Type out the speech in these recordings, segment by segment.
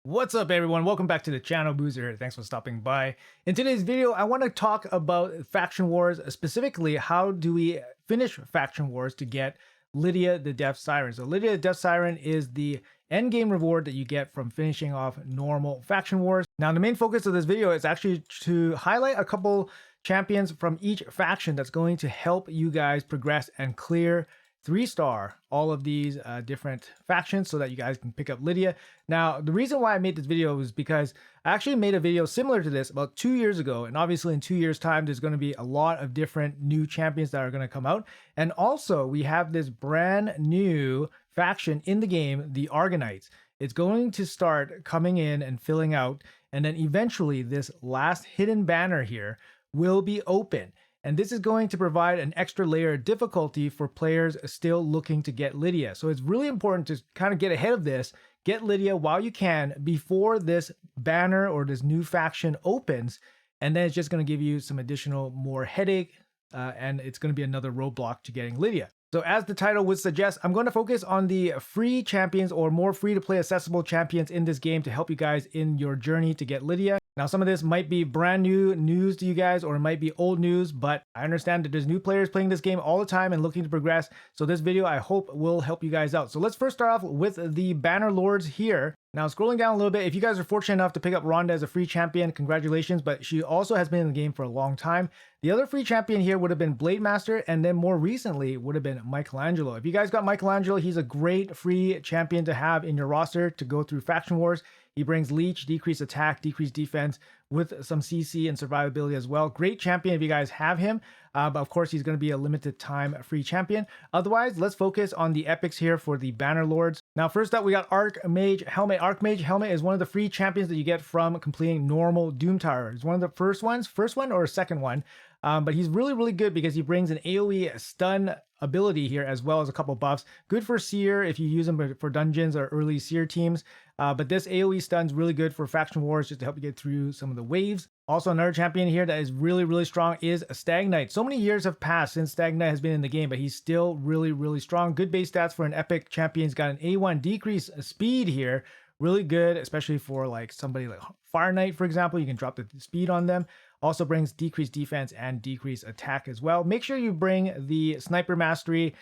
What's up everyone, welcome back to the channel. Boozer here. Thanks for stopping by. In today's video I want to talk about faction wars, specifically how do we finish faction wars to get Lydia the Death Siren. So Lydia the Death Siren is the end game reward that you get from finishing off normal faction wars. Now the main focus of this video is actually to highlight a couple champions from each faction that's going to help you guys progress and clear 3-star all of these different factions so that you guys can pick up Lydia. Now, the reason why I made this video is because I actually made a video similar to this about 2 years ago. And obviously in 2 years time, there's going to be a lot of different new champions that are going to come out. And also we have this brand new faction in the game, the Orgonites. It's going to start coming in and filling out. And then eventually this last hidden banner here will be open. And this is going to provide an extra layer of difficulty for players still looking to get Lydia. So it's really important to kind of get ahead of this, get Lydia while you can before this banner or this new faction opens. And then it's just going to give you some additional more headache and it's going to be another roadblock to getting Lydia. So as the title would suggest, I'm going to focus on the free champions or more free to play accessible champions in this game to help you guys in your journey to get Lydia. Now, some of this might be brand new news to you guys, or it might be old news, but I understand that there's new players playing this game all the time and looking to progress. So this video, I hope, will help you guys out. So let's first start off with the Banner Lords here. Now, scrolling down a little bit, if you guys are fortunate enough to pick up Rhonda as a free champion, congratulations, but she also has been in the game for a long time. The other free champion here would have been Blade Master, and then more recently would have been Michelangelo. If you guys got Michelangelo, he's a great free champion to have in your roster to go through faction wars. He brings leech, decreased attack, decreased defense with some CC and survivability as well. Great champion if you guys have him, but of course he's going to be a limited time free champion. Otherwise, let's focus on the epics here for the Banner Lords. Now, first up, we got Archmage Helmet. Archmage Helmet is one of the free champions that you get from completing normal Doom Tower. It's one of the first one or second one. But he's really good because he brings an AoE stun ability here as well as a couple buffs. Good for Seer if you use him for dungeons or early Seer teams. But this AoE stun's really good for faction wars just to help you get through some of the waves. Also, another champion here that is really strong is Stag Knight. So many years have passed since Stag Knight has been in the game, but he's still really strong. Good base stats for an epic champion. He's got an A1 decrease speed here. Really good, especially for like somebody like Fire Knight, for example. You can drop the speed on them. Also brings decreased defense and decreased attack as well. Make sure you bring the Sniper Mastery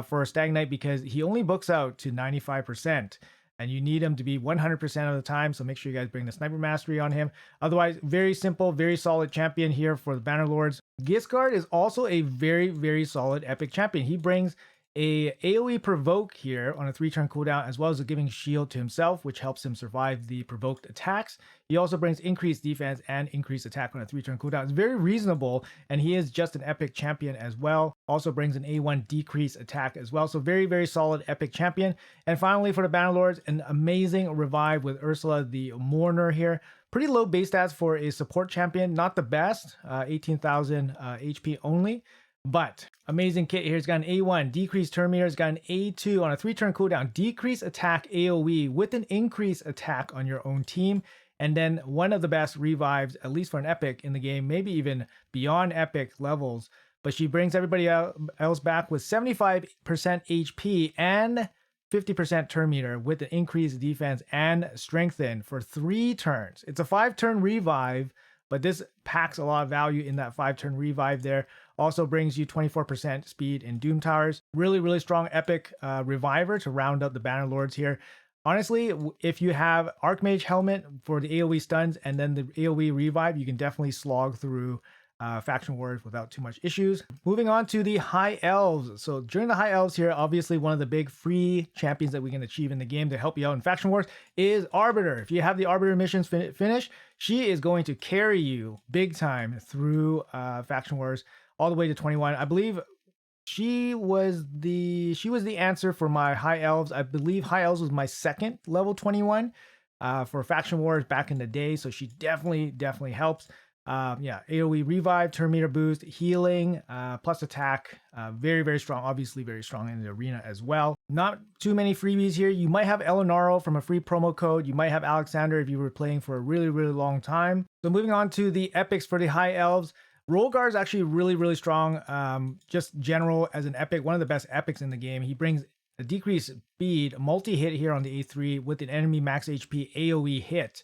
for Stag Knight because he only books out to 95%. And you need him to be 100% of the time. So make sure you guys bring the Sniper Mastery on him. Otherwise, very simple, very solid champion here for the Banner Lords. Giscard is also a very solid epic champion. He brings a AoE provoke here on a 3-turn cooldown, as well as a giving shield to himself, which helps him survive the provoked attacks. He also brings increased defense and increased attack on a 3-turn cooldown. It's very reasonable, and he is just an epic champion as well. Also brings an A1 decrease attack as well. So very solid epic champion. And finally, for the Banner Lords, an amazing revive with Ursula the Mourner here. Pretty low base stats for a support champion, not the best, 18,000 HP only. But amazing kit here. It's got an A1 decreased turn meter. It's got an A2 on a 3-turn cooldown, decrease attack AoE with an increased attack on your own team. And then one of the best revives, at least for an epic in the game, maybe even beyond epic levels. But she brings everybody else back with 75% HP and 50% turn meter with an increased defense and strengthen for 3 turns. It's a 5-turn revive, but this packs a lot of value in that 5-turn revive there. Also brings you 24% speed in Doom Towers. Really strong epic reviver to round out the Banner Lords here. Honestly, if you have Archmage Helmet for the AoE stuns and then the AoE revive, you can definitely slog through faction wars without too much issues. Moving on to the High Elves. So during the High Elves here, obviously one of the big free champions that we can achieve in the game to help you out in faction wars is Arbiter. If you have the Arbiter missions finished, she is going to carry you big time through faction wars all the way to 21. I believe she was the answer for my High Elves. I believe High Elves was my second level 21 for faction wars back in the day. So she definitely helps. Yeah, AoE revive, turn meter boost, healing, plus attack. Very strong, obviously very strong in the arena as well. Not too many freebies here. You might have Eleonaro from a free promo code. You might have Alexander if you were playing for a really long time. So moving on to the epics for the High Elves. Rolgar is actually really strong. Just general as an epic, one of the best epics in the game. He brings a decreased speed, multi-hit here on the A3 with an enemy max HP AoE hit.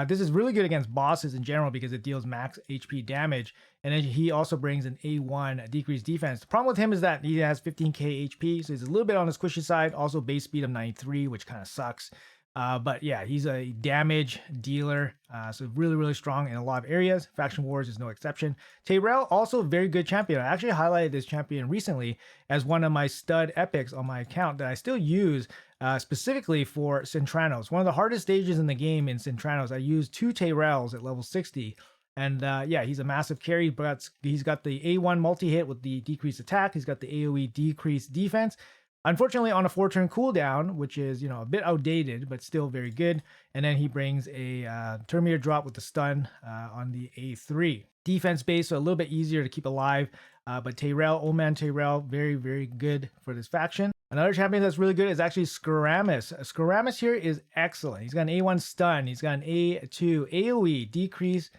This is really good against bosses in general because it deals max HP damage. And then he also brings an A1 decreased defense. The problem with him is that he has 15k HP, so he's a little bit on the squishy side. Also base speed of 93, which kind of sucks. But yeah, he's a damage dealer, so really strong in a lot of areas. Faction Wars is no exception. Tyrell, also a very good champion. I actually highlighted this champion recently as one of my stud epics on my account that I still use specifically for Cintranos. One of the hardest stages in the game in Cintranos, I used 2 Tyrells at level 60. And yeah, he's a massive carry, but he's got the A1 multi-hit with the decreased attack. He's got the AoE decreased defense. Unfortunately, on a 4-turn cooldown, which is, a bit outdated, but still very good. And then he brings a turn meter drop with the stun on the A3. Defense base, so a little bit easier to keep alive. But Tyrell, Old Man Tyrell, very good for this faction. Another champion that's really good is actually Skaramis. Skaramis here is excellent. He's got an A1 stun. He's got an A2 AoE decrease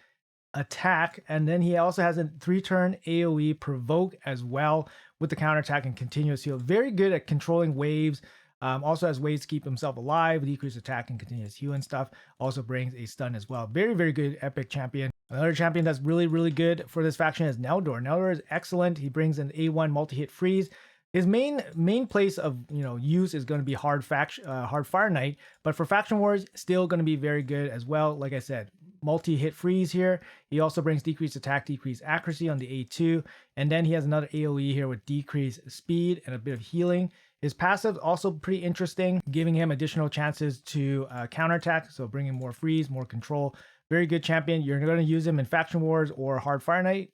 attack, and then he also has a 3-turn AoE provoke as well with the counterattack and continuous heal. Very good at controlling waves. Also has ways to keep himself alive, decrease attack and continuous heal and stuff. Also brings a stun as well. Very good epic champion. Another champion that's really good for this faction is Neldor. Neldor is excellent. He brings an A1 multi-hit freeze. His main place of use is going to be hard Fire Knight, but for Faction Wars, still going to be very good as well. Like I said, multi-hit freeze here. He also brings decreased attack, decreased accuracy on the A2, and then he has another AoE here with decreased speed and a bit of healing. His passive also pretty interesting, giving him additional chances to counterattack, so bringing more freeze, more control. Very good champion. You're going to use him in Faction Wars or Hard Fire Knight.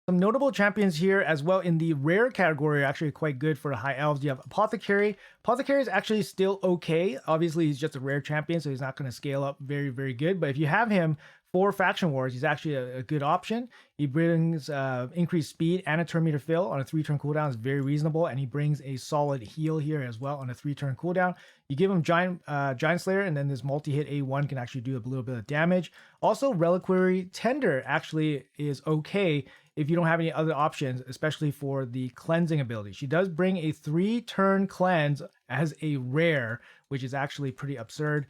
Some notable champions here as well in the rare category are actually quite good for the high elves. You have Apothecary. Apothecary is actually still okay. Obviously, he's just a rare champion, so he's not going to scale up very good. But if you have him for Faction Wars, he's actually a good option. He brings increased speed and a turn meter fill on a 3-turn cooldown. Is very reasonable, and he brings a solid heal here as well on a 3-turn cooldown. You give him Giant Slayer, and then this multi-hit A1 can actually do a little bit of damage. Also, Reliquary Tender actually is okay if you don't have any other options, especially for the cleansing ability. She does bring a 3-turn cleanse as a rare, which is actually pretty absurd.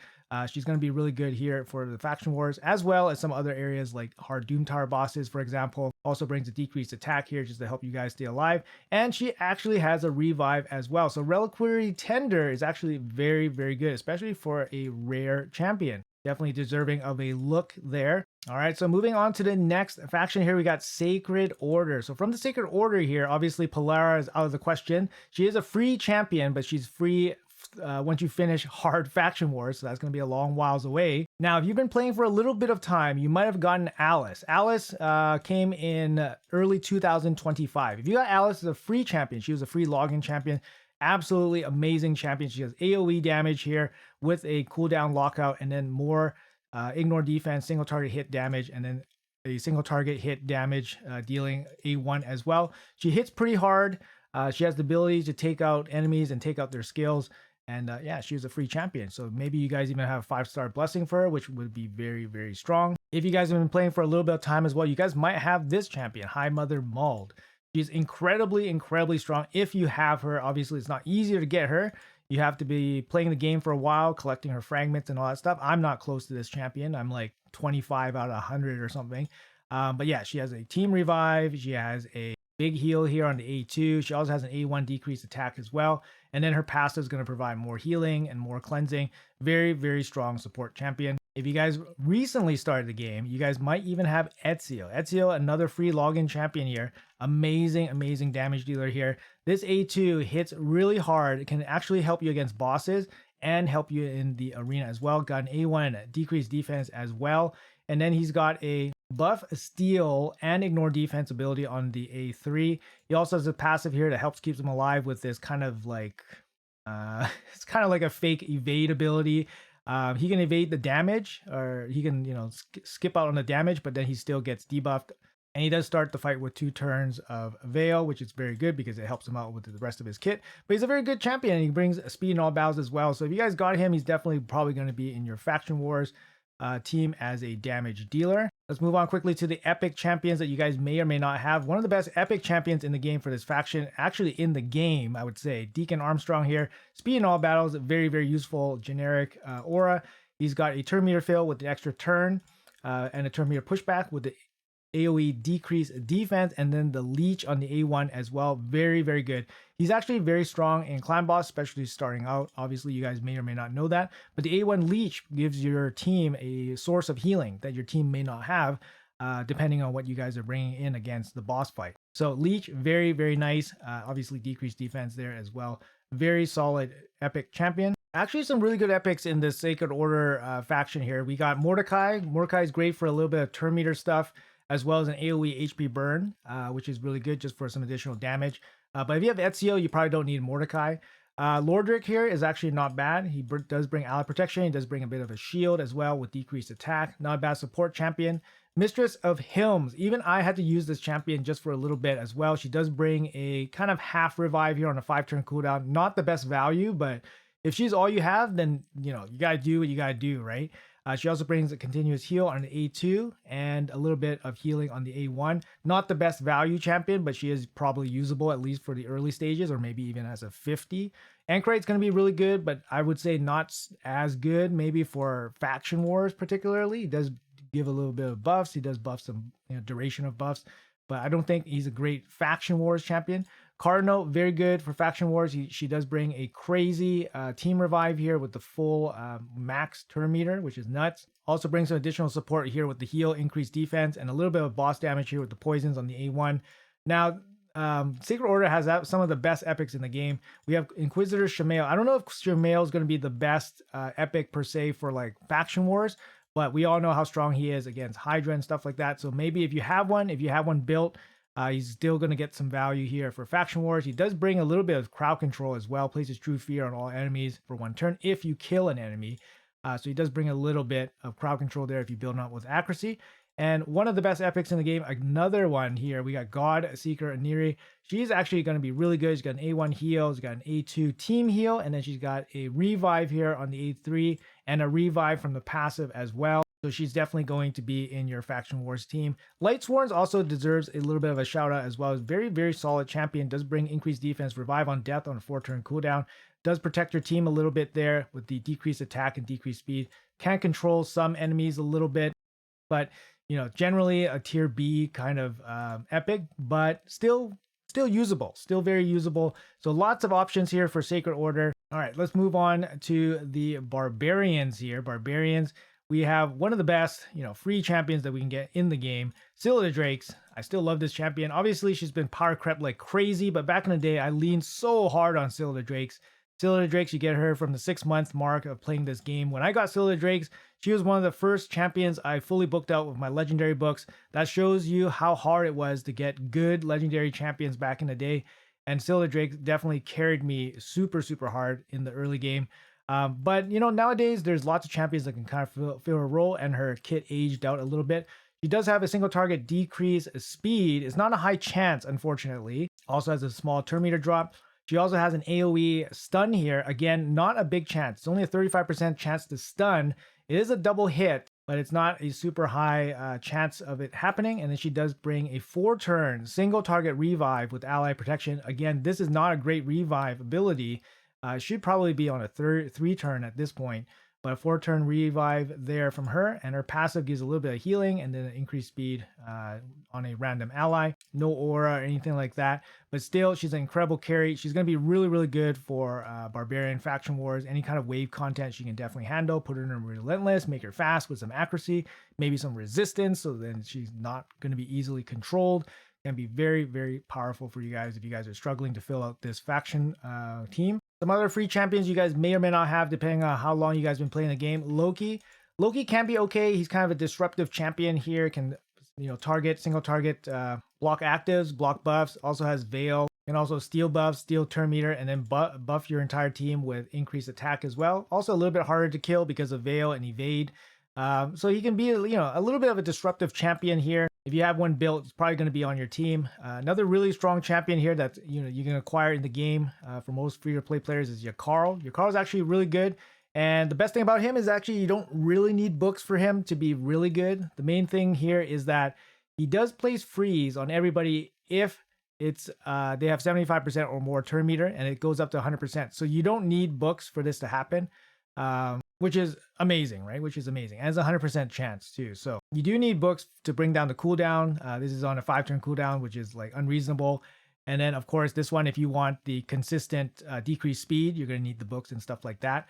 She's going to be really good here for the Faction Wars, as well as some other areas like hard Doom Tower bosses, for example. Also brings a decreased attack here just to help you guys stay alive. And she actually has a revive as well. So Reliquary Tender is actually very good, especially for a rare champion. Definitely deserving of a look there. All right, so moving on to the next faction here, we got Sacred Order. So from the Sacred Order here, obviously Polara is out of the question. She is a free champion, but she's free once you finish hard Faction Wars, so that's going to be a long whiles away. Now, if you've been playing for a little bit of time, you might have gotten Alice. Alice came in early 2025. If you got Alice as a free champion, she was a free login champion. Absolutely amazing champion. She has AoE damage here with a cooldown lockout, and then more ignore defense, single target hit damage, and then a single target hit damage dealing A1 as well. She hits pretty hard. She has the ability to take out enemies and take out their skills. And yeah, she was a free champion. So maybe you guys even have a 5-star blessing for her, which would be very strong. If you guys have been playing for a little bit of time as well, you guys might have this champion, High Mother Mauld. She's incredibly strong if you have her. Obviously, it's not easier to get her. You have to be playing the game for a while, collecting her fragments and all that stuff. I'm not close to this champion. I'm like 25 out of 100 or something. But yeah, she has a team revive. She has a big heal here on the A2. She also has an A1 decreased attack as well. And then her passive is going to provide more healing and more cleansing. Very strong support champion. If you guys recently started the game, you guys might even have Ezio. Ezio, another free login champion here. Amazing damage dealer here. This A2 hits really hard. It can actually help you against bosses and help you in the arena as well. Got an A1 decreased defense as well. And then he's got a buff steal and ignore defense ability on the A3. He also has a passive here that helps keep him alive with this kind of like, it's kind of like a fake evade ability. He can evade the damage, or he can, skip out on the damage, but then he still gets debuffed. And he does start the fight with 2 turns of Veil, which is very good because it helps him out with the rest of his kit. But he's a very good champion, and he brings speed in all battles as well. So if you guys got him, he's definitely probably going to be in your Faction Wars. team as a damage dealer. Let's move on quickly to the epic champions that you guys may or may not have. One of the best epic champions in the game for this faction, actually in the game, I would say, Deacon Armstrong here. Speed in all battles, very, very useful generic aura. He's got a turn meter fill with the extra turn and a turn meter pushback with the AoE decrease defense, and then the leech on the A1 as well. Very, very good. He's actually very strong in clan boss, especially starting out. Obviously, you guys may or may not know that, but the A1 leech gives your team a source of healing that your team may not have, depending on what you guys are bringing in against the boss fight. So leech, very, very nice. Obviously, decreased defense there as well. Very solid epic champion. Actually, some really good epics in the Sacred Order faction here. We got Mordecai. Mordecai is great for a little bit of turn meter stuff, as well as an AoE HP burn, which is really good just for some additional damage. But if you have Ezio, you probably don't need Mordecai. Lordric here is actually not bad. He does bring ally protection. He does bring a bit of a shield as well with decreased attack. Not a bad support champion. Mistress of Hilms. Even I had to use this champion just for a little bit as well. She does bring a kind of half revive here on a 5-turn cooldown. Not the best value, but if she's all you have, then, you know, you got to do what you got to do, right? She also brings a continuous heal on the A2 and a little bit of healing on the A1. Not the best value champion, but she is probably usable at least for the early stages, or maybe even as a 50. Anchorite's going to be really good, but I would say not as good maybe for faction wars particularly. He does give a little bit of buffs. He does buff some, you know, duration of buffs, but I don't think he's a great faction wars champion. Cardinal, very good for faction wars. She does bring a crazy team revive here with the full max turn meter, which is nuts. Also brings some additional support here with the heal, increased defense, and a little bit of boss damage here with the poisons on the A1. Now, Sacred Order has some of the best epics in the game. We have Inquisitor Shamail. I don't know if Shamail is going to be the best epic per se for like faction wars, but we all know how strong he is against Hydra and stuff like that. So maybe if you have one built, he's still going to get some value here for faction wars. He does bring a little bit of crowd control as well. Places true fear on all enemies for 1 turn if you kill an enemy. So he does bring a little bit of crowd control there if you build him up with accuracy. And one of the best epics in the game, another one here, we got God Seeker Aniri. She's actually going to be really good. She's got an A1 heal, she's got an A2 team heal, and then she's got a revive here on the A3 and a revive from the passive as well. So she's definitely going to be in your Faction Wars team. Lightsworns also deserves a little bit of a shout out as well. As very, very solid champion. Does bring increased defense, revive on death on a 4-turn cooldown. Does protect your team a little bit there with the decreased attack and decreased speed. Can control some enemies a little bit, but you know, generally a tier B kind of epic, but still usable, still very usable. So lots of options here for Sacred Order. All right, let's move on to the Barbarians here. Barbarians. We have one of the best, you know, free champions that we can get in the game, Scylla the Drakes. I still love this champion. Obviously, she's been power crept like crazy, but back in the day, I leaned so hard on Scylla the Drakes. Scylla the Drakes, you get her from the 6-month mark of playing this game. When I got Scylla the Drakes, she was one of the first champions I fully booked out with my legendary books. That shows you how hard it was to get good legendary champions back in the day. And Scylla the Drakes definitely carried me super, super hard in the early game. But, you know, nowadays there's lots of champions that can kind of fill a role, and her kit aged out a little bit. She does have a single target decrease speed. It's not a high chance, unfortunately. Also has a small turn meter drop. She also has an AoE stun here. Again, not a big chance. It's only a 35% chance to stun. It is a double hit, but it's not a super high chance of it happening. And then she does bring a 4-turn single target revive with ally protection. Again, this is not a great revive ability. Should probably be on a 3-turn at this point, but a 4-turn revive there from her, and her passive gives a little bit of healing and then an increased speed on a random ally. No aura or anything like that, but still she's an incredible carry. She's going to be really, really good for Barbarian Faction Wars. Any kind of wave content she can definitely handle. Put her in a Relentless, make her fast with some accuracy, maybe some resistance, so then she's not going to be easily controlled. Can be very, very powerful for you guys if you guys are struggling to fill out this faction team. Some other free champions you guys may or may not have, depending on how long you guys been playing the game. Loki can be okay. He's kind of a disruptive champion here. Can, you know, single target, block actives, block buffs. Also has Veil, and also steal buffs, steal turn meter, and then buff your entire team with increased attack as well. Also a little bit harder to kill because of Veil and evade. So he can be, you know, a little bit of a disruptive champion here. If you have one built, it's probably going to be on your team. Another really strong champion here that, you know, you can acquire in the game for most free-to-play players is Yakarl. Yakarl is actually really good, And the best thing about him is actually you don't really need books for him to be really good. The main thing here is that he does place freeze on everybody if it's they have 75% or more turn meter, and it goes up to 100%. So you don't need books for this to happen, which is amazing, right? Which is amazing. And it's a 100% chance too. So you do need books to bring down the cooldown. This is on a 5-turn cooldown, which is like unreasonable. And then of course this one, if you want the consistent decreased speed, you're going to need the books and stuff like that.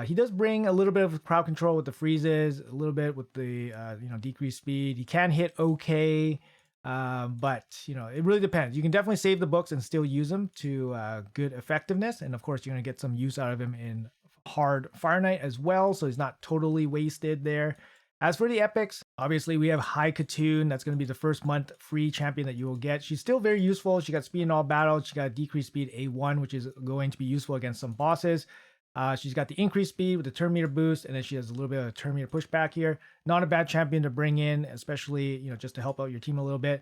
He does bring a little bit of crowd control with the freezes, a little bit with the decreased speed. He can hit okay, but it really depends. You can definitely save the books and still use them to good effectiveness, and of course you're gonna get some use out of him in hard Fire Knight as well, so he's not totally wasted there. As for the epics, obviously we have High Katoon. That's going to be the first month free champion that you will get. She's still very useful. She got speed in all battles. She got decreased speed A1, which is going to be useful against some bosses. She's got the increased speed with the turn meter boost, and then she has a little bit of a turn meter pushback here. Not a bad champion to bring in, especially just to help out your team a little bit.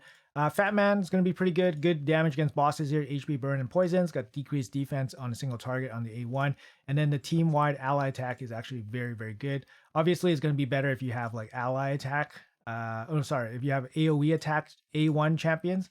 Fat Man is going to be pretty good. Good damage against bosses here. HP burn and poisons. Got decreased defense on a single target on the A1, and then the team-wide ally attack is actually very, very good. Obviously, it's going to be better if you have like ally attack. If you have AOE attack A1 champions.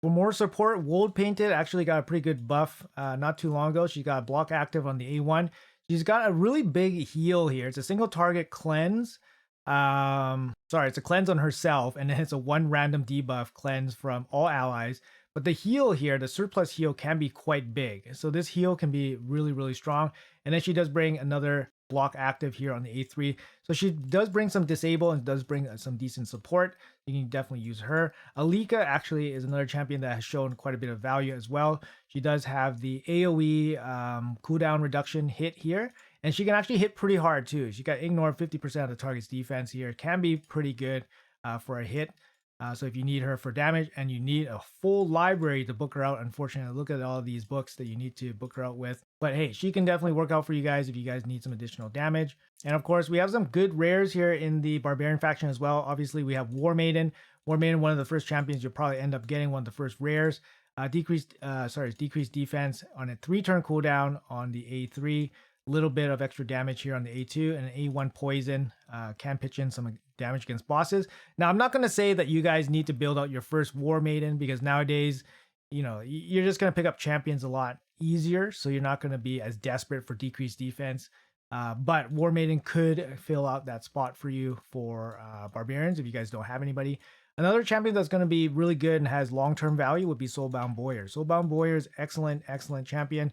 For more support, Wold Painted actually got a pretty good buff not too long ago. She got block active on the A1. She's got a really big heal here. It's a single target cleanse. It's a cleanse on herself, and then it's a 1 random debuff cleanse from all allies. But the heal here, the surplus heal, can be quite big. So this heal can be really, really strong. And then she does bring another block active here on the A3. So she does bring some disable and does bring some decent support. You can definitely use her. Alika actually is another champion that has shown quite a bit of value as well. She does have the AoE cooldown reduction hit here, and she can actually hit pretty hard too. She got ignore 50% of the target's defense here. It can be pretty good for a hit. So if you need her for damage and you need a full library to book her out, unfortunately, look at all of these books that you need to book her out with. But hey, she can definitely work out for you guys if you guys need some additional damage. And of course, we have some good rares here in the Barbarian faction as well. Obviously, we have War Maiden. War Maiden, one of the first champions you'll probably end up getting, one of the first rares. Decreased defense on a 3-turn cooldown on the A3. Little bit of extra damage here on the A2, and an A1 poison can pitch in some damage against bosses. Now, I'm not going to say that you guys need to build out your first War Maiden, because nowadays, you're just going to pick up champions a lot easier, so you're not going to be as desperate for decreased defense. But War Maiden could fill out that spot for you for Barbarians if you guys don't have anybody. Another champion that's going to be really good and has long-term value would be Soulbound Boyar. Soulbound Boyar is excellent champion.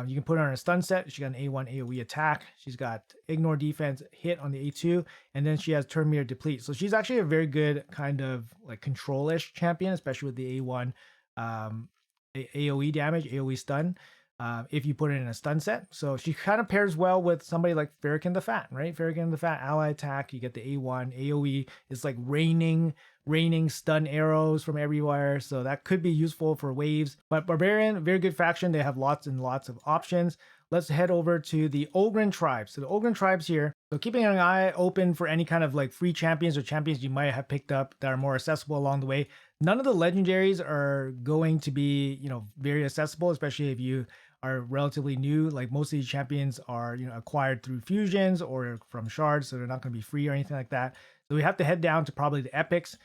You can put her on a stun set. She got an A1 AoE attack. She's got ignore defense hit on the A2, and then she has turn meter deplete. So she's actually a very good kind of like control-ish champion, especially with the A1 AoE damage, AoE stun, if you put it in a stun set. So she kind of pairs well with somebody like Farrakhan the Fat, right? Farrakhan the Fat ally attack. You get the A1 AoE. It's like raining stun arrows from everywhere, so that could be useful for waves. But Barbarian, very good faction. They have lots and lots of options. Let's head over to the Ogryn tribes. So the Ogryn tribes here, so keeping an eye open for any kind of like free champions or champions you might have picked up that are more accessible along the way. None of the legendaries are going to be very accessible, especially if you are relatively new. Like most of these champions are acquired through fusions or from shards, so they're not going to be free or anything like that. So we have to head down to probably the epics.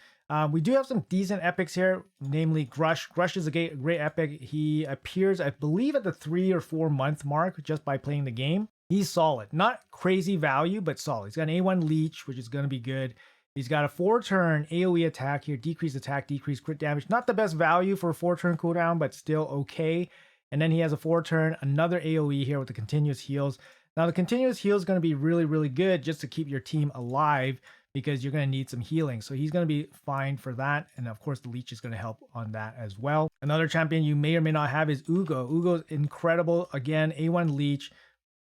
We do have some decent epics here, namely Grush. Grush is a great epic. He appears, I believe, at the 3 or 4 month mark just by playing the game. He's solid. Not crazy value, but solid. He's got an A1 leech, which is going to be good. He's got a 4-turn AoE attack here, decreased attack, decreased crit damage. Not the best value for a 4-turn cooldown, but still okay. And then he has a 4-turn, another AoE here with the continuous heals. Now the continuous heal is going to be really, really good just to keep your team alive, because you're going to need some healing. So he's going to be fine for that. And of course, the leech is going to help on that as well. Another champion you may or may not have is Ugo. Ugo's incredible. Again, A1 leech,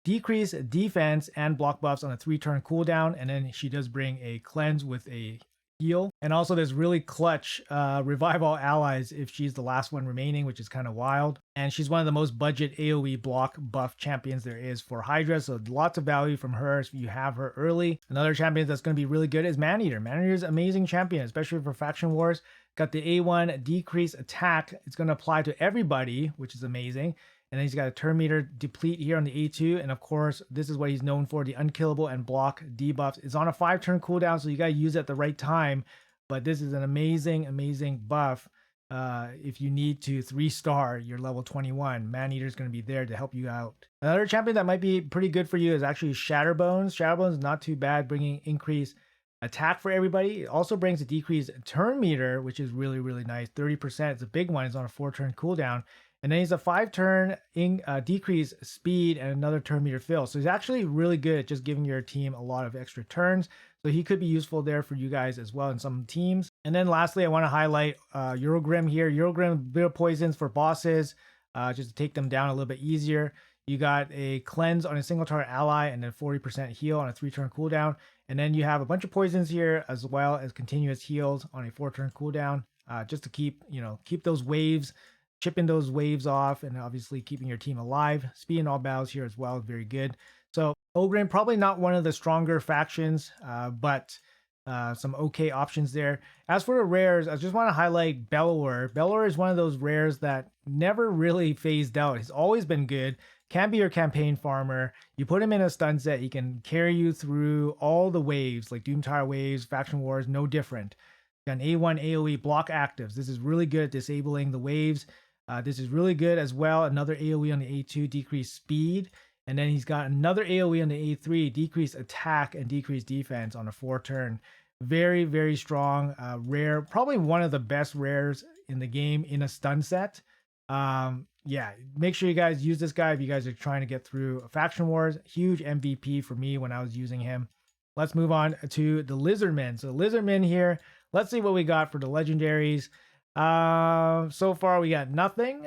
decrease defense and block buffs on a 3-turn cooldown. And then she does bring a cleanse with a heal. And also there's really clutch revive all allies if she's the last one remaining, which is kind of wild. And she's one of the most budget AoE block buff champions there is for Hydra, so lots of value from her if you have her early. Another champion that's going to be really good is Maneater. Maneater is an amazing champion, especially for faction wars. Got the A1 decrease attack. It's going to apply to everybody, which is amazing. And then he's got a turn meter deplete here on the A2. And of course, this is what he's known for. The unkillable and block debuffs. It's on a 5-turn cooldown, so you got to use it at the right time. But this is an amazing, amazing buff. If you need to 3-star your level 21, Maneater is going to be there to help you out. Another champion that might be pretty good for you is actually Shatterbones. Shatterbones is not too bad, bringing increased attack for everybody. It also brings a decreased turn meter, which is really, really nice. 30%. It's a big one. It's on a 4-turn cooldown. And then he's a 5-turn decrease speed and another turn meter fill. So he's actually really good at just giving your team a lot of extra turns. So he could be useful there for you guys as well in some teams. And then lastly, I want to highlight Ogryn here. Ogryn, bit of poisons for bosses, just to take them down a little bit easier. You got a cleanse on a single target ally and then 40% heal on a 3-turn cooldown. And then you have a bunch of poisons here as well as continuous heals on a 4-turn cooldown, just to keep those waves, chipping those waves off, and obviously keeping your team alive. Speed in all battles here as well, very good. So Ogryn, probably not one of the stronger factions, but some okay options there. As for the rares, I just want to highlight Bellower. Bellower is one of those rares that never really phased out. He's always been good. Can be your campaign farmer. You put him in a stun set, he can carry you through all the waves, like Doomtire waves, Faction Wars, no different. Got an A1 AoE block actives. This is really good at disabling the waves. This is really good as well. Another AoE on the A2, decreased speed. And then he's got another AoE on the A3, decreased attack and decreased defense on a 4-turn. Very, very strong rare. Probably one of the best rares in the game in a stun set. Yeah, make sure you guys use this guy if you guys are trying to get through Faction Wars. Huge MVP for me when I was using him. Let's move on to the Lizardmen. So Lizardmen here. Let's see what we got for the legendaries. So far we got nothing.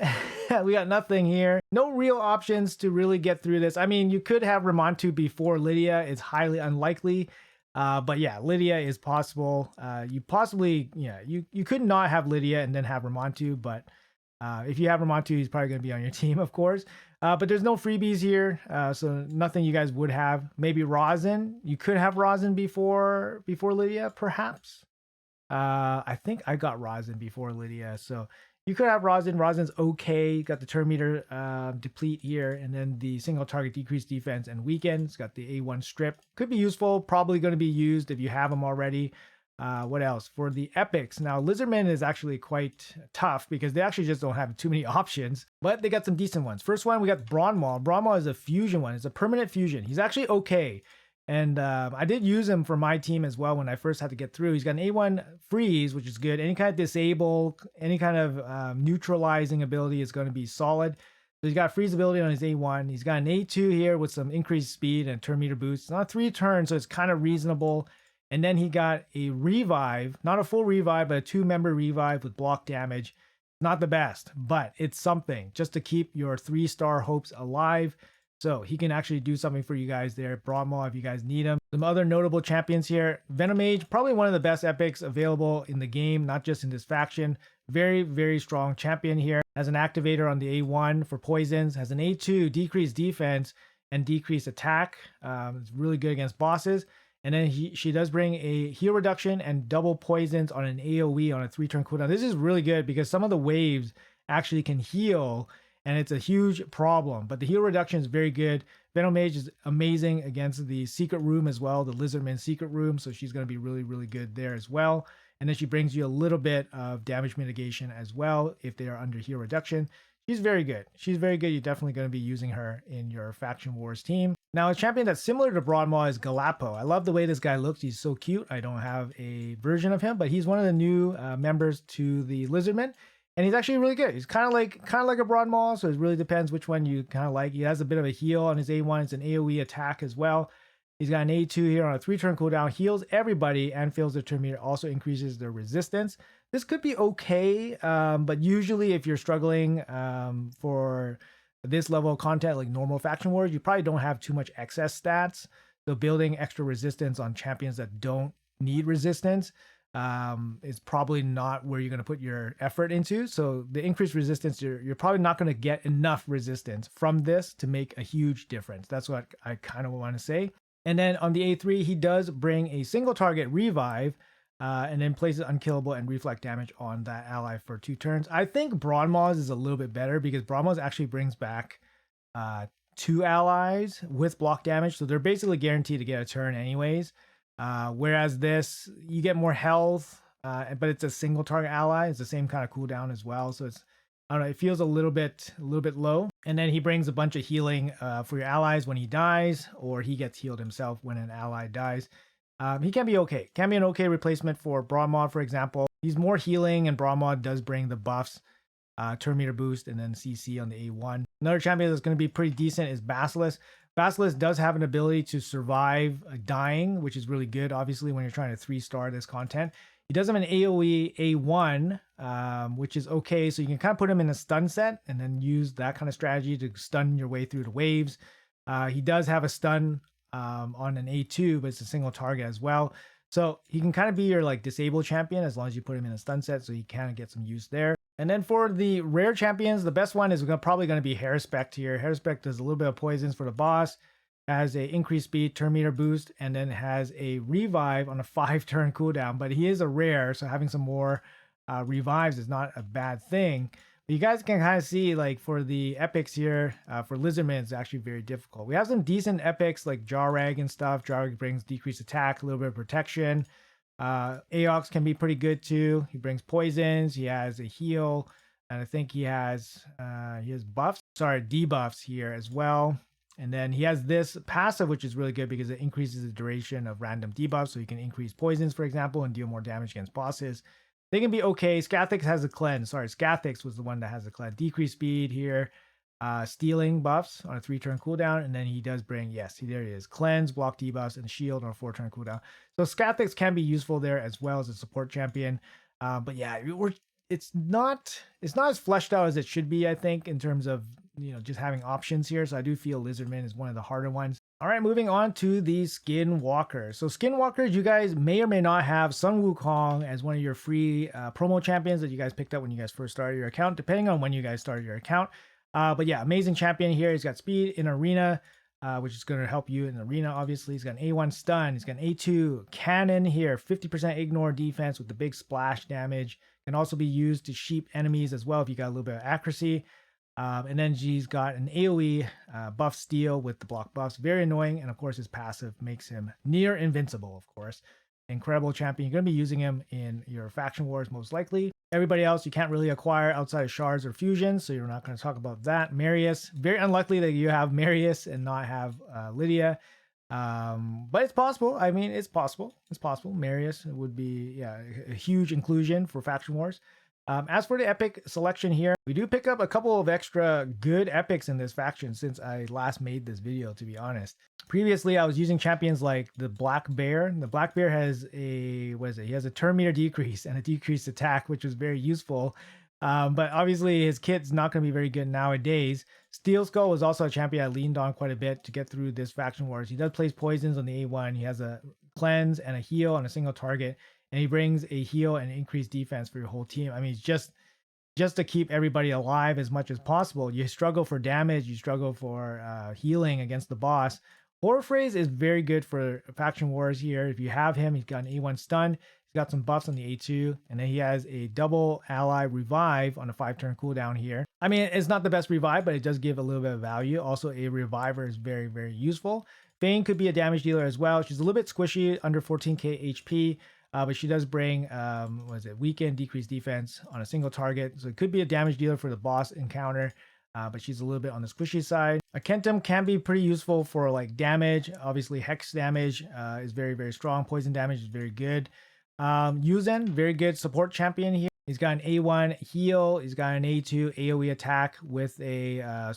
We got nothing here. No real options to really get through this. I mean, you could have Ramontu before Lydia. It's highly unlikely. But yeah, Lydia is possible. You possibly, you could not have Lydia and then have Ramontu, but if you have Ramontu, he's probably going to be on your team, of course. But there's no freebies here, so nothing you guys would have. Maybe Rosin. You could have Rosin before Lydia, perhaps. I think I got Rosin before Lydia, so you could have Rosin. Rosin's okay. You got the turn meter deplete here, and then the single target decreased defense and weaken. It's got the A1 strip. Could be useful. Probably going to be used if you have them already. What else? For the epics. Now, Lizardmen is actually quite tough because they actually just don't have too many options, but they got some decent ones. First one, we got Bronmaw. Bronmaw is a fusion one. It's a permanent fusion. He's actually okay. And I did use him for my team as well when I first had to get through. He's got an A1 freeze, which is good. Any kind of disable, any kind of neutralizing ability is going to be solid. So he's got freeze ability on his A1. He's got an A2 here with some increased speed and turn meter boost. It's not 3 turns, so it's kind of reasonable. And then he got a revive, not a full revive, but a 2-member revive with block damage. Not the best, but it's something just to keep your 3-star hopes alive. So he can actually do something for you guys there. Bronmaw if you guys need him. Some other notable champions here. Venomage, probably one of the best epics available in the game, not just in this faction. Very, very strong champion here. Has an activator on the A1 for poisons. Has an A2, decreased defense and decreased attack. It's really good against bosses. And then she does bring a heal reduction and double poisons on an AoE on a 3-turn cooldown. This is really good because some of the waves actually can heal, and it's a huge problem. But the heal reduction is very good. Venomage is amazing against the secret room as well, the Lizardman secret room. So she's going to be really, really good there as well. And then she brings you a little bit of damage mitigation as well if they are under heal reduction. She's very good. She's very good. You're definitely going to be using her in your Faction Wars team. Now, a champion that's similar to Bronmaw is Galapo. I love the way this guy looks. He's so cute. I don't have a version of him, but he's one of the new members to the Lizardmen. And he's actually really good. He's kind of like a Bronmaw, so it really depends which one you kind of like. He has a bit of a heal on his A1. It's an AoE attack as well. He's got an A2 here on a 3-turn cooldown. Heals everybody and fills their turn meter. Also increases their resistance. This could be okay, but usually if you're struggling for this level of content like normal Faction Wars, you probably don't have too much excess stats. So building extra resistance on champions that don't need resistance is probably not where you're going to put your effort into. So the increased resistance, you're probably not going to get enough resistance from this to make a huge difference. That's what I kind of want to say. And then on the A3, he does bring a single target revive and then places unkillable and reflect damage on that ally for 2 turns. I think Bronmoz is a little bit better because Bronmoz actually brings back 2 allies with block damage, so they're basically guaranteed to get a turn anyways. Whereas this, you get more health, but it's a single target ally. It's the same kind of cooldown as well, so it's, I don't know, it feels a little bit low. And then he brings a bunch of healing for your allies when he dies, or he gets healed himself when an ally dies. He can be okay. Can be an okay replacement for Bronmod, for example. He's more healing, and Bronmod does bring the buffs, turn meter boost, and then CC on the A1. Another champion that's going to be pretty decent is Basilisk. Basilisk does have an ability to survive dying, which is really good, obviously, when you're trying to 3-star this content. He does have an AoE A1, which is okay, so you can kind of put him in a stun set and then use that kind of strategy to stun your way through the waves. He does have a stun on an A2, but it's a single target as well. So he can kind of be your like disabled champion as long as you put him in a stun set, so you kind of get some use there. And then for the rare champions, the best one is probably going to be Harespect here. Harespect does a little bit of poisons for the boss, has a increased speed, turn meter boost, and then has a revive on a 5-turn cooldown. But he is a rare, so having some more revives is not a bad thing. But you guys can kind of see, like, for the epics here, for Lizardmen, it's actually very difficult. We have some decent epics like Jarrag and stuff. Jarrag brings decreased attack, a little bit of protection. Aox can be pretty good too. He brings poisons. He has a heal, and I think he has buffs. Sorry, debuffs here as well. And then he has this passive, which is really good because it increases the duration of random debuffs, so you can increase poisons, for example, and deal more damage against bosses. They can be okay. Scathix has a cleanse. Sorry, Scathix was the one that has a cleanse. Decreased speed here. Stealing buffs on a 3-turn cooldown, and then he does bring, yes, there he is, cleanse, block debuffs, and shield on a 4-turn cooldown. So Scathix can be useful there as well as a support champion. But yeah, it's not as fleshed out as it should be, I think, in terms of, you know, just having options here. So I do feel Lizardman is one of the harder ones. All right, moving on to the Skinwalkers. So Skinwalkers, you guys may or may not have Sun Wukong as one of your free promo champions that you guys picked up when you guys first started your account, depending on when you guys started your account. But yeah, amazing champion here. He's got speed in arena, which is going to help you in arena, obviously. He's got an A1 stun. He's got an A2 cannon here, 50% ignore defense with the big splash damage. Can also be used to sheep enemies as well if you got a little bit of accuracy. And then he's got an AoE buff steal with the block buffs. Very annoying. And of course, his passive makes him near invincible, of course. Incredible champion. You're going to be using him in your faction wars most likely. Everybody else you can't really acquire outside of shards or fusions, so you're not going to talk about that. Marius, very unlikely that you have Marius and not have Lydia. But it's possible. I mean, it's possible. It's possible. Marius would be, yeah, a huge inclusion for faction wars. As for the epic selection here, we do pick up a couple of extra good epics in this faction since I last made this video, to be honest. Previously, I was using champions like the Black Bear. The Black Bear has a, what is it? He has a turn meter decrease and a decreased attack, which was very useful. But obviously his kit's not going to be very good nowadays. Steel Skull was also a champion I leaned on quite a bit to get through this faction wars. He does place poisons on the A1. He has a cleanse and a heal on a single target. And he brings a heal and increased defense for your whole team. I mean, it's just to keep everybody alive as much as possible. You struggle for damage. You struggle for healing against the boss. Horphrase is very good for faction wars here. If you have him, he's got an A1 stun. He's got some buffs on the A2. And then he has a double ally revive on a 5-turn cooldown here. I mean, it's not the best revive, but it does give a little bit of value. Also, a reviver is very, very useful. Fane could be a damage dealer as well. She's a little bit squishy, under 14k HP. But she does bring, weakened, decreased defense on a single target. So it could be a damage dealer for the boss encounter, but she's a little bit on the squishy side. A Kentum can be pretty useful for like damage. Obviously, hex damage is very, very strong. Poison damage is very good. Yuzen, very good support champion here. He's got an A1 heal. He's got an A2 AoE attack with a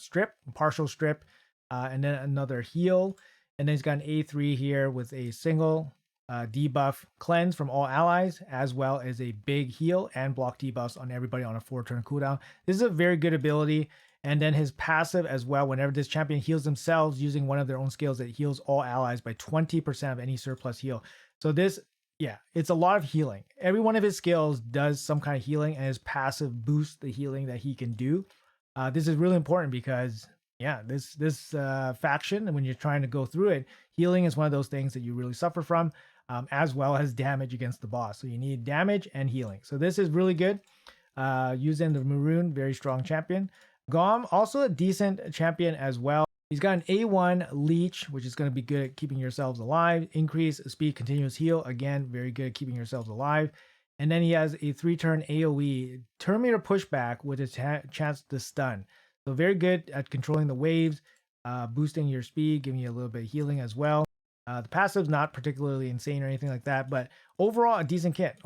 partial strip, and then another heal. And then he's got an A3 here with a single debuff cleanse from all allies, as well as a big heal and block debuffs on everybody on a 4-turn cooldown. This is a very good ability. And then his passive as well, whenever this champion heals themselves using one of their own skills, that heals all allies by 20% of any surplus heal. So this, yeah, it's a lot of healing. Every one of his skills does some kind of healing, and his passive boosts the healing that he can do. This is really important because, yeah, this faction, and when you're trying to go through it, healing is one of those things that you really suffer from. as well as damage against the boss. So you need damage and healing. So this is really good. Using the Maroon, very strong champion. Gom, also a decent champion as well. He's got an A1 leech, which is going to be good at keeping yourselves alive. Increase speed, continuous heal. Again, very good at keeping yourselves alive. And then he has a 3-turn AoE, turn meter pushback with a chance to stun. So very good at controlling the waves, boosting your speed, giving you a little bit of healing as well. The passive's not particularly insane or anything like that, but overall a decent kit.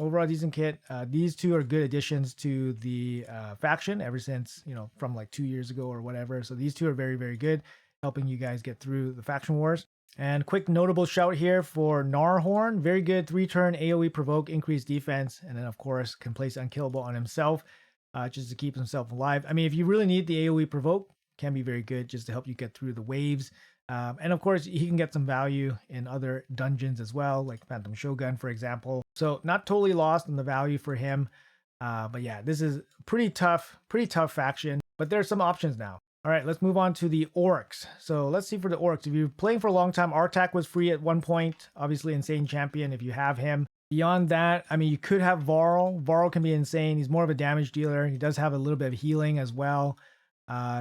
These two are good additions to the faction ever since, from like 2 years ago or whatever. So these two are very, very good, helping you guys get through the faction wars. And quick notable shout here for Gnarhorn. Very good 3-turn AoE provoke, increased defense, and then of course can place unkillable on himself just to keep himself alive. I mean, if you really need the AoE provoke, can be very good just to help you get through the waves. And of course, he can get some value in other dungeons as well, like Phantom Shogun, for example. So not totally lost on the value for him. But yeah, this is pretty tough faction, but there's some options now. All right, let's move on to the Orcs. So let's see for the Orcs. If you're playing for a long time, Artak was free at one point. Obviously, insane champion if you have him. Beyond that, I mean, you could have Varl. Varl can be insane. He's more of a damage dealer. He does have a little bit of healing as well.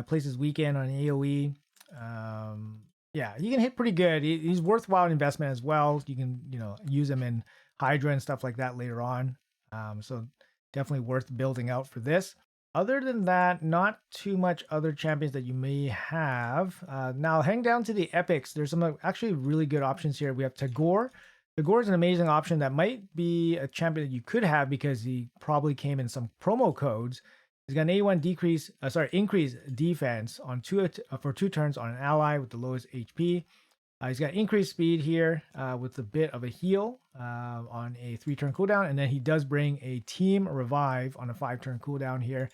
Places weekend on AoE. Yeah, he can hit pretty good. He's worthwhile investment as well. You can, use him in Hydra and stuff like that later on. So definitely worth building out for this. Other than that, not too much other champions that you may have. Now, heading down to the epics, there's some actually really good options here. We have Tagore. Tagore is an amazing option that might be a champion that you could have because he probably came in some promo codes. He's got an A1 increase defense on for 2 turns on an ally with the lowest HP. He's got increased speed here with a bit of a heal on a 3-turn cooldown, and then he does bring a team revive on a 5-turn cooldown here.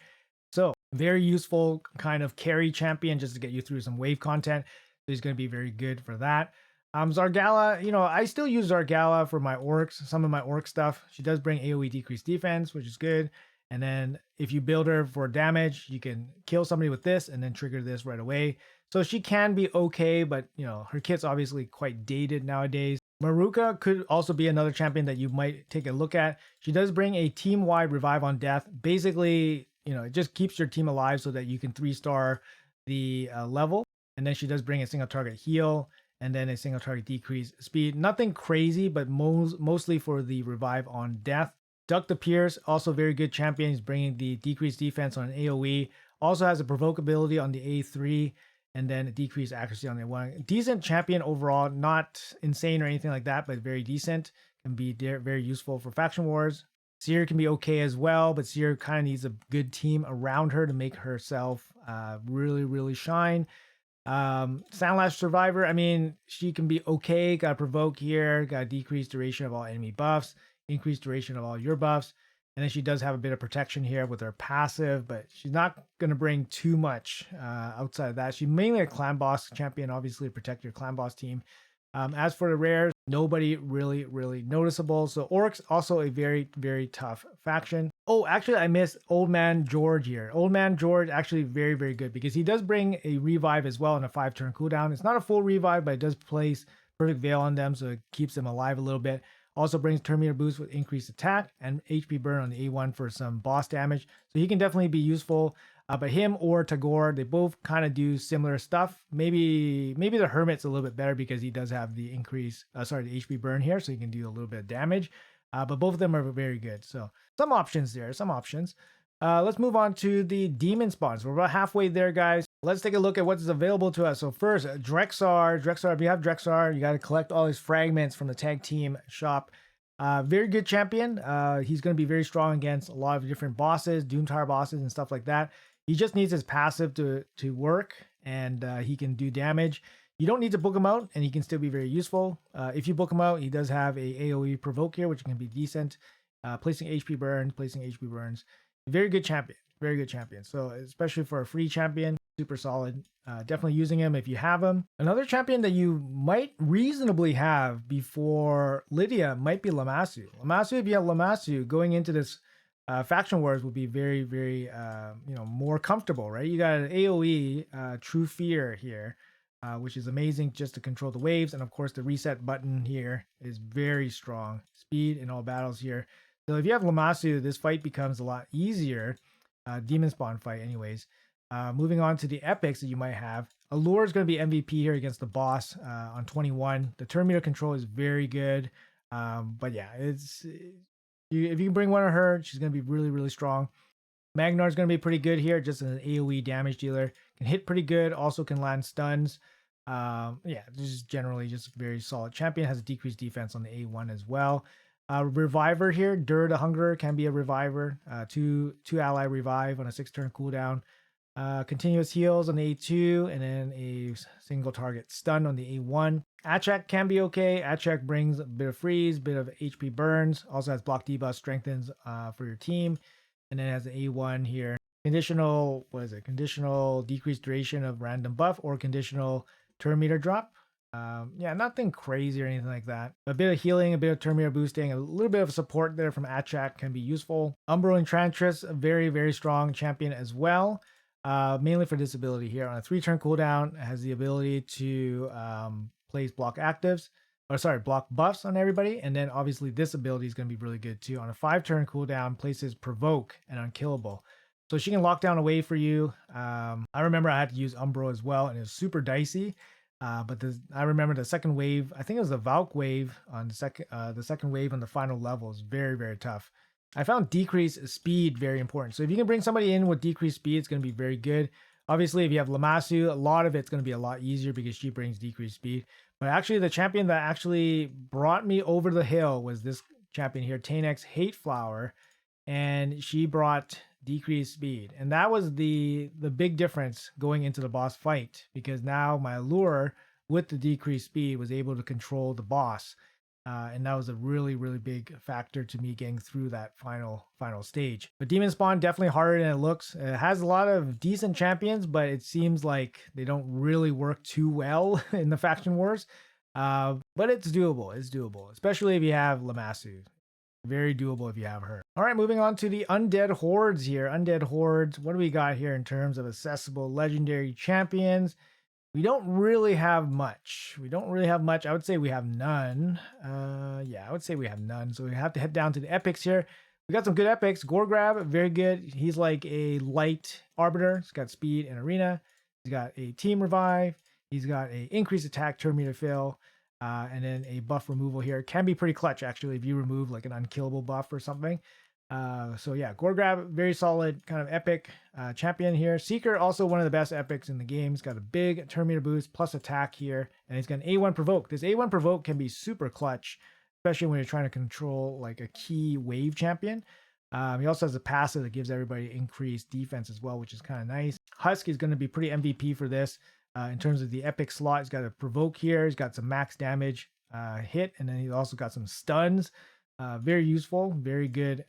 So very useful kind of carry champion just to get you through some wave content. So he's going to be very good for that. Zargala, I still use Zargala for my orcs, some of my orc stuff. She does bring AoE decreased defense, which is good. And then if you build her for damage, you can kill somebody with this and then trigger this right away. So she can be okay, but her kit's obviously quite dated nowadays. Maruka could also be another champion that you might take a look at. She does bring a team-wide revive on death. Basically, it just keeps your team alive so that you can 3-star the level. And then she does bring a single target heal and then a single target decrease speed. Nothing crazy, but mostly for the revive on death. Duck the Pierce, also very good champion. He's bringing the decreased defense on an AoE. Also has a provoke ability on the A3, and then a decreased accuracy on the A1. Decent champion overall, not insane or anything like that, but very decent. Can be very useful for faction wars. Seer can be okay as well, but Seer kind of needs a good team around her to make herself really, really shine. Sandlash Survivor, I mean, she can be okay. Got a provoke here, got a decreased duration of all enemy buffs, increased duration of all your buffs, and then she does have a bit of protection here with her passive, but she's not going to bring too much outside of that. She's mainly a clan boss champion, obviously to protect your clan boss team. As for the rares, nobody really noticeable. So Orcs, also a very, very tough faction. Oh, actually, I missed Old Man George here. Old Man George, actually very, very good because he does bring a revive as well on a 5-turn cooldown. It's not a full revive, but it does place Perfect Veil on them, so it keeps them alive a little bit. Also brings turn meter boost with increased attack and HP burn on the A1 for some boss damage. So he can definitely be useful. But him or Tagore, they both kind of do similar stuff. Maybe the Hermit's a little bit better because he does have the the HP burn here, so he can do a little bit of damage. But both of them are very good. So some options there, some options. Let's move on to the demon spawns. We're about halfway there, guys. Let's take a look at what's available to us. So first, Drexar. Drexar, if you have Drexar, you got to collect all his fragments from the tag team shop. Very good champion. He's going to be very strong against a lot of different bosses, Doomtower bosses and stuff like that. He just needs his passive to work, and he can do damage. You don't need to book him out, and he can still be very useful. If you book him out, he does have a AoE provoke here, which can be decent. Placing HP burns. Very good champion. Very good champion. So especially for a free champion, super solid. Definitely using him if you have him. Another champion that you might reasonably have before Lydia might be Lamassu. Lamassu, if you have Lamassu going into this faction wars, would be very, very more comfortable, right? You got an AoE True Fear here. which is amazing just to control the waves. And of course, the reset button here is very strong. Speed in all battles here. So if you have Lammasu, this fight becomes a lot easier. Demon Spawn fight anyways. Moving on to the epics that you might have. Allure is going to be MVP here against the boss on 21. The turn meter control is very good. But yeah, if you can bring one of her, she's going to be really, really strong. Magnar is going to be pretty good here, just an AoE damage dealer. Can hit pretty good, also can land stuns. Yeah, this is generally just a very solid champion. Has a decreased defense on the A1 as well. Reviver here, Dur the Hungerer can be a reviver. Two ally revive on a 6-turn cooldown. Continuous heals on the A2, and then a single target stun on the A1. Achak can be okay. Achak brings a bit of freeze, bit of HP burns. Also has block debuff, strengthens for your team. And then has an A1 here. Conditional, what is it? Conditional decreased duration of random buff or conditional turn meter drop. Yeah, nothing crazy or anything like that. A bit of healing, a bit of turn meter boosting, a little bit of support there from Achak can be useful. Umbro Enchantress, a very, very strong champion as well. Mainly for this ability here. On a 3-turn cooldown, it has the ability to place block actives. Block buffs on everybody. And then obviously this ability is going to be really good too. On a 5-turn cooldown, places provoke and unkillable. So she can lock down a wave for you. I remember I had to use Umbro as well, and it was super dicey. But I remember the second wave, I think it was the Valk wave on the second wave on the final level is very, very tough. I found decreased speed very important. So if you can bring somebody in with decreased speed, it's going to be very good. Obviously, if you have Lammasu, a lot of it's going to be a lot easier because she brings decreased speed. But actually, the champion that actually brought me over the hill was this champion here, Tanex Hateflower, and she brought decreased speed. And that was the big difference going into the boss fight, because now my Allure with the decreased speed was able to control the boss. And that was a really, really big factor to me getting through that final stage. But Demon Spawn, definitely harder than it looks. It has a lot of decent champions, but it seems like they don't really work too well in the faction wars. But it's doable. It's doable, especially if you have Lammasu. Very doable if you have her. All right, moving on to the Undead Hordes here. Undead Hordes, what do we got here in terms of accessible legendary champions? We don't really have much. I would say we have none. Yeah, I would say we have none. So we have to head down to the epics here. We got some good epics. Gorgrab, very good. He's like a light arbiter. He's got speed and arena. He's got a team revive. He's got a increased attack, turn meter fill, and then a buff removal here. Can be pretty clutch actually if you remove like an unkillable buff or something. So yeah, Gorgrab, very solid kind of epic champion here. Seeker, also one of the best epics in the game. He's got a big turn meter boost plus attack here, and he's got an A1 provoke. This A1 provoke can be super clutch, especially when you're trying to control like a key wave champion. He also has a passive that gives everybody increased defense as well, which is kind of nice. Husk is going to be pretty MVP for this. In terms of the epic slot, he's got a provoke here. He's got some max damage hit, and then he's also got some stuns. Very useful, very good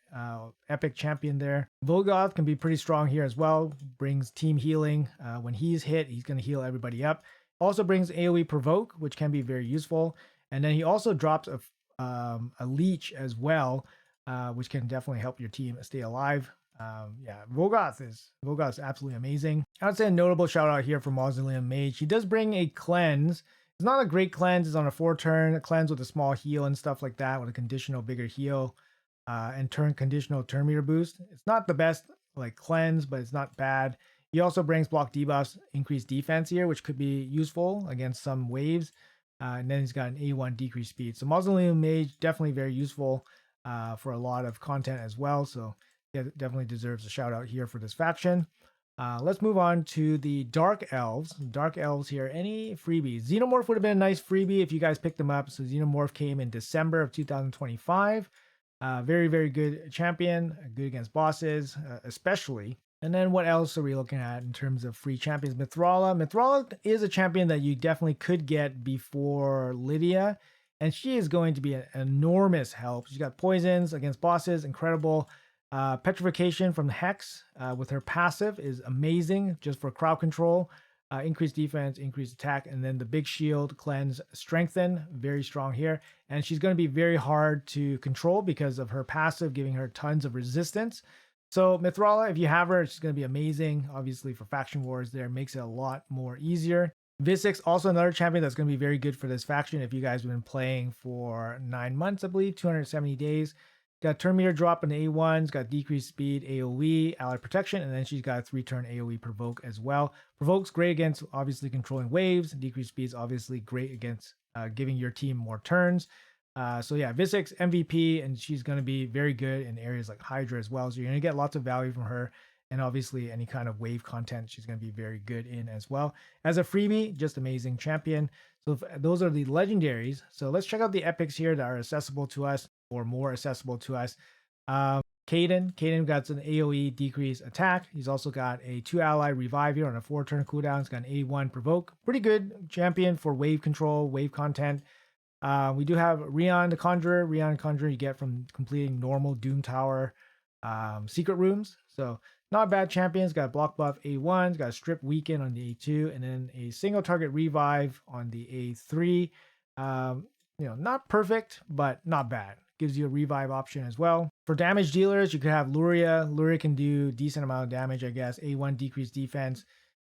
epic champion there. Volgoth can be pretty strong here as well. Brings team healing. When he's hit, he's going to heal everybody up. Also brings AoE provoke, which can be very useful. And then he also drops a leech as well, which can definitely help your team stay alive. Yeah, Volgoth is absolutely amazing. I would say a notable shout out here for Mausoleum Mage. He does bring a cleanse. It's not a great cleanse. It's on a 4-turn cleanse with a small heal and stuff like that, with a conditional bigger heal and conditional turn meter boost. It's not the best like cleanse, but it's not bad. He also brings block debuffs, increased defense here, which could be useful against some waves. And then he's got an A1 decreased speed. So Mausoleum Mage, definitely very useful for a lot of content as well. So yeah, definitely deserves a shout out here for this faction. Let's move on to the Dark Elves. Dark Elves here, any freebies? Xenomorph would have been a nice freebie if you guys picked them up. So Xenomorph came in December of 2025. Very, very good champion, good against bosses, especially. And then what else are we looking at in terms of free champions? Mithrala. Mithrala is a champion that you definitely could get before Lydia. And she is going to be an enormous help. She's got poisons against bosses, incredible. Petrification from the Hex with her passive is amazing just for crowd control. Increased defense, increased attack, and then the big shield, cleanse, strengthen, very strong here. And she's going to be very hard to control because of her passive, giving her tons of resistance. So Mithrala, if you have her, she's going to be amazing. Obviously for faction wars there, makes it a lot more easier. Visix, also another champion that's going to be very good for this faction if you guys have been playing for 9 months, I believe, 270 days. Got turn meter drop in the A1s, got decreased speed, AoE, allied protection, and then she's got a 3-turn AoE provoke as well. Provoke's great against obviously controlling waves. Decreased speed is obviously great against giving your team more turns. So yeah, Visix MVP, and she's going to be very good in areas like Hydra as well. So you're going to get lots of value from her. And obviously any kind of wave content she's going to be very good in as well. As a freebie, just amazing champion. So those are the legendaries. So let's check out the epics here that are accessible to us or more accessible to us. Caden got an AoE decrease attack. He's also got a 2 ally revive here on a 4-turn cooldown. He's got an A1 provoke. Pretty good champion for wave control, wave content. We do have Rion the Conjurer. Rion Conjurer you get from completing normal Doom Tower secret rooms. So not a bad champion. It's got a block buff A1, it's got a strip weaken on the A2, and then a single target revive on the A3. Not perfect, but not bad. Gives you a revive option as well. For damage dealers, you could have Luria. Luria can do decent amount of damage, I guess. A1 decreased defense.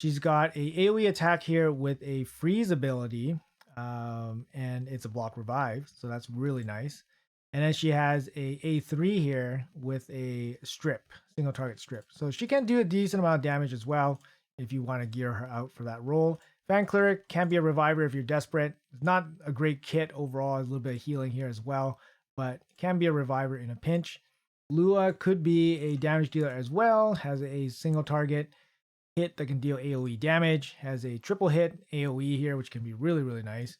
She's got a AoE attack here with a freeze ability, and it's a block revive, so that's really nice. And then she has a A3 here with a strip, single target strip. So she can do a decent amount of damage as well if you want to gear her out for that role. Fan Cleric can be a reviver if you're desperate. It's not a great kit overall. A little bit of healing here as well, but can be a reviver in a pinch. Lua could be a damage dealer as well. Has a single target hit that can deal AoE damage. Has a triple hit AoE here, which can be really, really nice.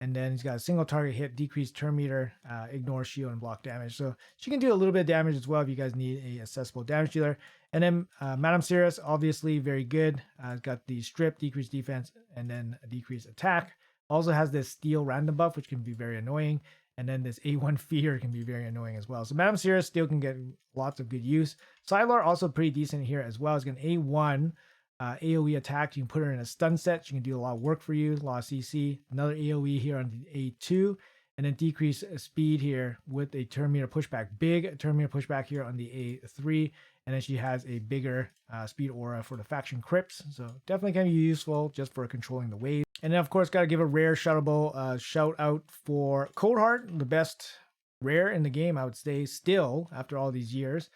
And then he's got a single target hit, decreased turn meter, ignore shield and block damage. So she can do a little bit of damage as well if you guys need a accessible damage dealer. And then Madame Cirrus, obviously very good. Got the strip, decreased defense, and then a decreased attack. Also has this steel random buff, which can be very annoying. And then this A1 fear can be very annoying as well. So Madame Cirrus still can get lots of good use. Sylar also pretty decent here as well. It's got an A1. AoE attack, you can put her in a stun set. She can do a lot of work for you, a lot of CC. Another AoE here on the A2, and then decrease speed here with a turn meter pushback. Big turn meter pushback here on the A3, and then she has a bigger speed aura for the faction crypts. So definitely can be useful just for controlling the wave. And then of course, got to give a rare shoutable shout out for Coldheart, the best rare in the game, I would say, still after all these years.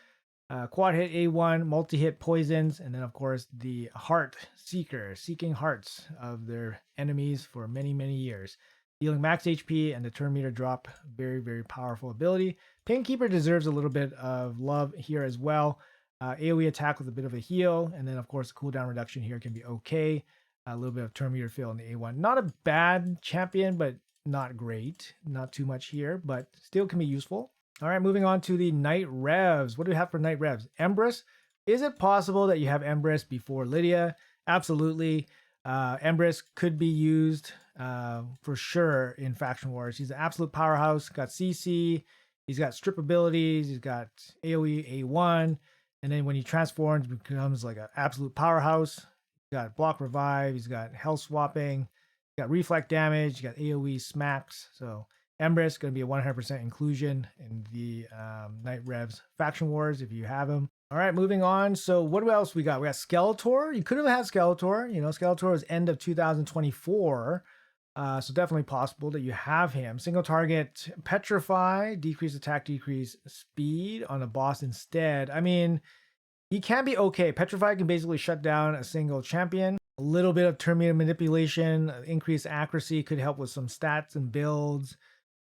Quad hit A1, multi-hit poisons, and then of course the Heart Seeker, seeking hearts of their enemies for many, many years. Dealing max HP and the turn meter drop, very, very powerful ability. Painkeeper deserves a little bit of love here as well. AoE attack with a bit of a heal, and then of course the cooldown reduction here can be okay. A little bit of turn meter fill in the A1. Not a bad champion, but not great. Not too much here, but still can be useful. All right, moving on to the Knight Revs. What do we have for Knight Revs? Empress. Is it possible that you have Empress before Lydia? Absolutely. Empress could be used for sure in Faction Wars. He's an absolute powerhouse. Got CC. He's got strip abilities. He's got AoE A1. And then when he transforms, he becomes like an absolute powerhouse. He's got block revive. He's got health swapping. He's got reflect damage. He's got AoE smacks. So Empress going to be a 100% inclusion in the Knight Revs Faction Wars if you have him. All right, moving on. So what else we got? We got Skeletor. You could have had Skeletor. Skeletor was end of 2024. So definitely possible that you have him. Single target Petrify, decrease attack, decrease speed on a boss instead. I mean, he can be okay. Petrify can basically shut down a single champion. A little bit of turn meter manipulation, increased accuracy could help with some stats and builds.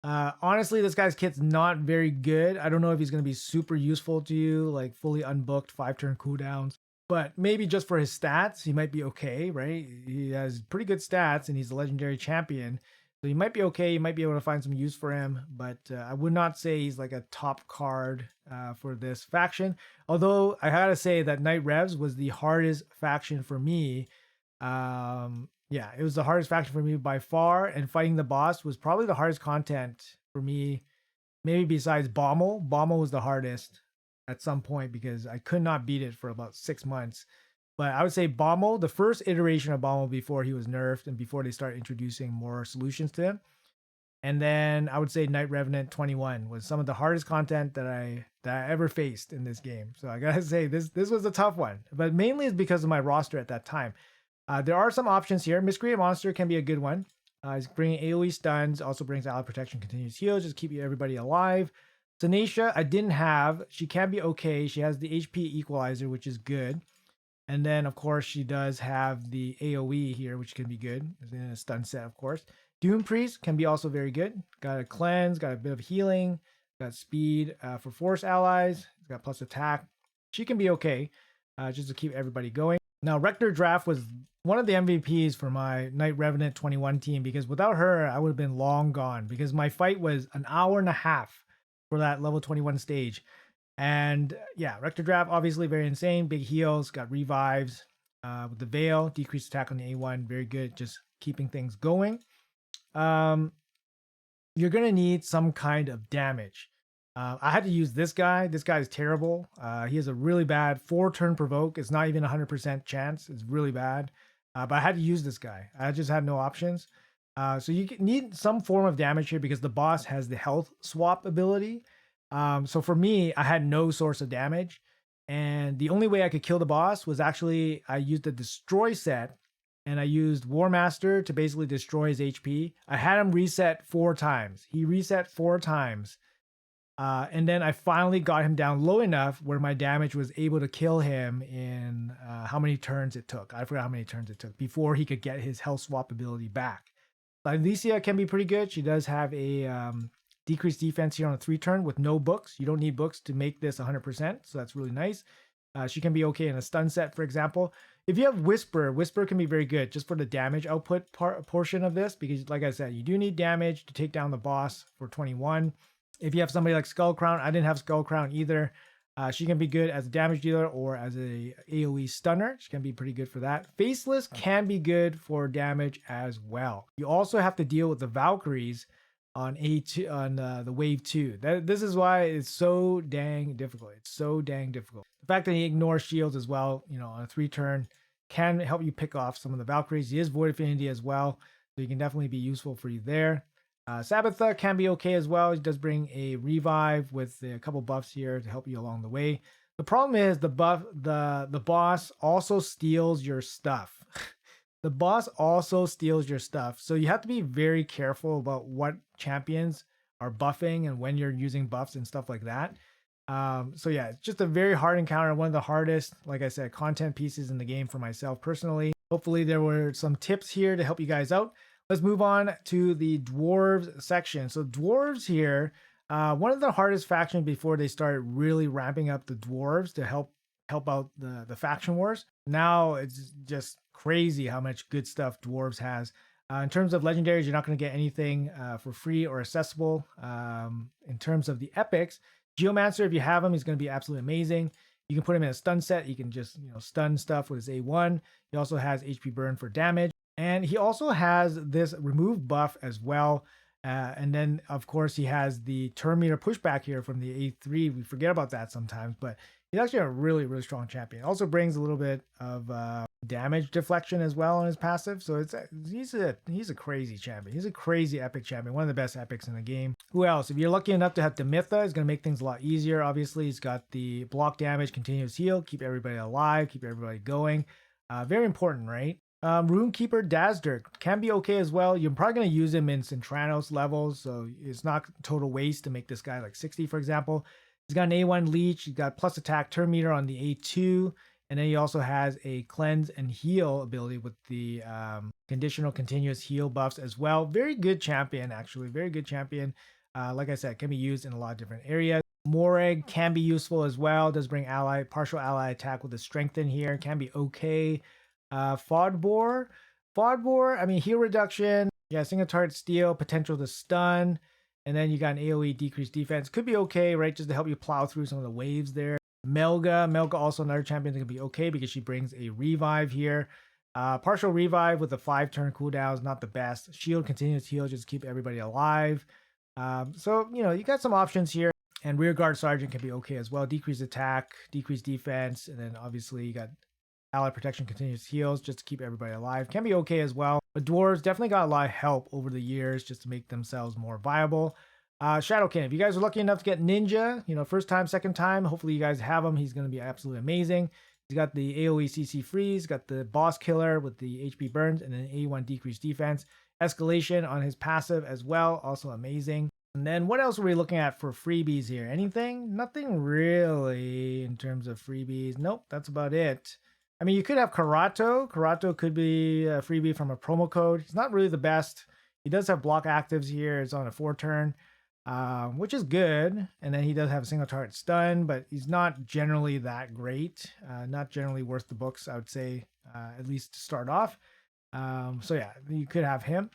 Honestly, this guy's kit's not very good. I don't know if he's going to be super useful to you, like fully unbooked 5-turn cooldowns, but maybe just for his stats, he might be okay, right? He has pretty good stats and he's a legendary champion. So he might be okay. You might be able to find some use for him, but I would not say he's like a top card for this faction. Although I gotta say that Knight Revs was the hardest faction for me. Yeah, it was the hardest faction for me by far, and fighting the boss was probably the hardest content for me, maybe besides Bommel. Bommel was the hardest at some point because I could not beat it for about 6 months. But I would say Bommel, the first iteration of Bommel before he was nerfed and before they started introducing more solutions to him. And then I would say Knight Revenant 21 was some of the hardest content that I ever faced in this game. So I gotta say this was a tough one, but mainly it's because of my roster at that time. There are some options here. Miscreant Monster can be a good one. It's bringing AoE stuns, also brings ally protection, continuous heals, just keep everybody alive. Sanacia, I didn't have. She can be okay. She has the HP equalizer, which is good. And then, of course, she does have the AoE here, which can be good. In a stun set, of course. Doom Priest can be also very good. Got a cleanse, got a bit of healing, got speed for force allies. It's got plus attack. She can be okay, just to keep everybody going. Now, Rector Draft was one of the MVPs for my Knight Revenant 21 team because without her, I would have been long gone because my fight was an hour and a half for that level 21 stage. And yeah, Rector Draft, obviously very insane. Big heals, got revives with the Veil, decreased attack on the A1. Very good, just keeping things going. You're going to need some kind of damage. I had to use this guy. This guy is terrible. He has a really bad 4-turn provoke. It's not even 100% chance. It's really bad. But I had to use this guy. I just had no options. So you need some form of damage here because the boss has the health swap ability. So for me, I had no source of damage. And the only way I could kill the boss was actually I used the destroy set. And I used War Master to basically destroy his HP. I had him reset 4 times. He reset 4 times. And then I finally got him down low enough where my damage was able to kill him in how many turns it took. I forgot how many turns it took before he could get his health swap ability back. Lydia can be pretty good. She does have a decreased defense here on a 3-turn with no books. You don't need books to make this 100%, so that's really nice. She can be okay in a stun set, for example. If you have Whisper can be very good just for the damage output portion of this because, like I said, you do need damage to take down the boss for 21. If you have somebody like Skull Crown, I didn't have Skull Crown either. She can be good as a damage dealer or as a AoE stunner. She can be pretty good for that. Faceless can be good for damage as well. You also have to deal with the Valkyries on A2 on the wave 2. This is why it's so dang difficult. It's so dang difficult. The fact that he ignores shields as well, on a 3-turn can help you pick off some of the Valkyries. He is Void Affinity as well, so he can definitely be useful for you there. Sabbatha can be okay as well. He does bring a revive with a couple buffs here to help you along the way. The problem is the boss also steals your stuff. The boss also steals your stuff. So you have to be very careful about what champions are buffing and when you're using buffs and stuff like that. So yeah, it's just a very hard encounter. One of the hardest, like I said, content pieces in the game for myself personally. Hopefully there were some tips here to help you guys out. Let's move on to the Dwarves section. So Dwarves here, one of the hardest factions before they started really ramping up the Dwarves to help out the faction wars. Now it's just crazy how much good stuff Dwarves has. In terms of legendaries, you're not going to get anything for free or accessible. In terms of the epics, Geomancer, if you have him, he's going to be absolutely amazing. You can put him in a stun set. He can just stun stuff with his A1. He also has HP burn for damage. And he also has this remove buff as well. And then, of course, he has the turn meter pushback here from the A3. We forget about that sometimes, but he's actually a really, really strong champion. Also brings a little bit of damage deflection as well on his passive. So he's a crazy champion. He's a crazy epic champion. One of the best epics in the game. Who else? If you're lucky enough to have Demitha, it's going to make things a lot easier. Obviously, he's got the block damage, continuous heal, keep everybody alive, keep everybody going. Very important, right? Runekeeper Dazdir can be okay as well. You're probably going to use him in Centranos levels, so it's not total waste to make this guy like 60, for example. He's got an A1 leech, he's got plus attack turn meter on the A2, and then he also has a cleanse and heal ability with the conditional continuous heal buffs as well. Very good champion, actually. Very good champion. Like I said, can be used in a lot of different areas. Moreg can be useful as well. Does bring partial ally attack with a strengthen here. Can be okay. Fodbor, I mean, heal reduction, yeah, single target steal, potential to stun, and then you got an AoE decreased defense. Could be okay, right, just to help you plow through some of the waves there. Melga also another champion that can be okay because she brings a revive here. Partial revive with a 5-turn cooldown is not the best. Shield, continuous heal, just keep everybody alive. So, you got some options here. And Rearguard Sergeant can be okay as well. Decreased attack, decreased defense, and then obviously you got ally protection, continuous heals, just to keep everybody alive. Can be okay as well. But Dwarves definitely got a lot of help over the years just to make themselves more viable. Shadowkin, if you guys are lucky enough to get Ninja, first time, second time, hopefully you guys have him. He's going to be absolutely amazing. He's got the AoE CC freeze, got the boss killer with the HP burns, and then A1 decreased defense. Escalation on his passive as well, also amazing. And then what else are we looking at for freebies here? Anything? Nothing really in terms of freebies. Nope, that's about it. I mean, you could have Karato. Karato could be a freebie from a promo code. He's not really the best. He does have block actives here. It's on a 4-turn, which is good. And then he does have a single target stun, but he's not generally that great. Not generally worth the books, I would say, at least to start off. So yeah, you could have him.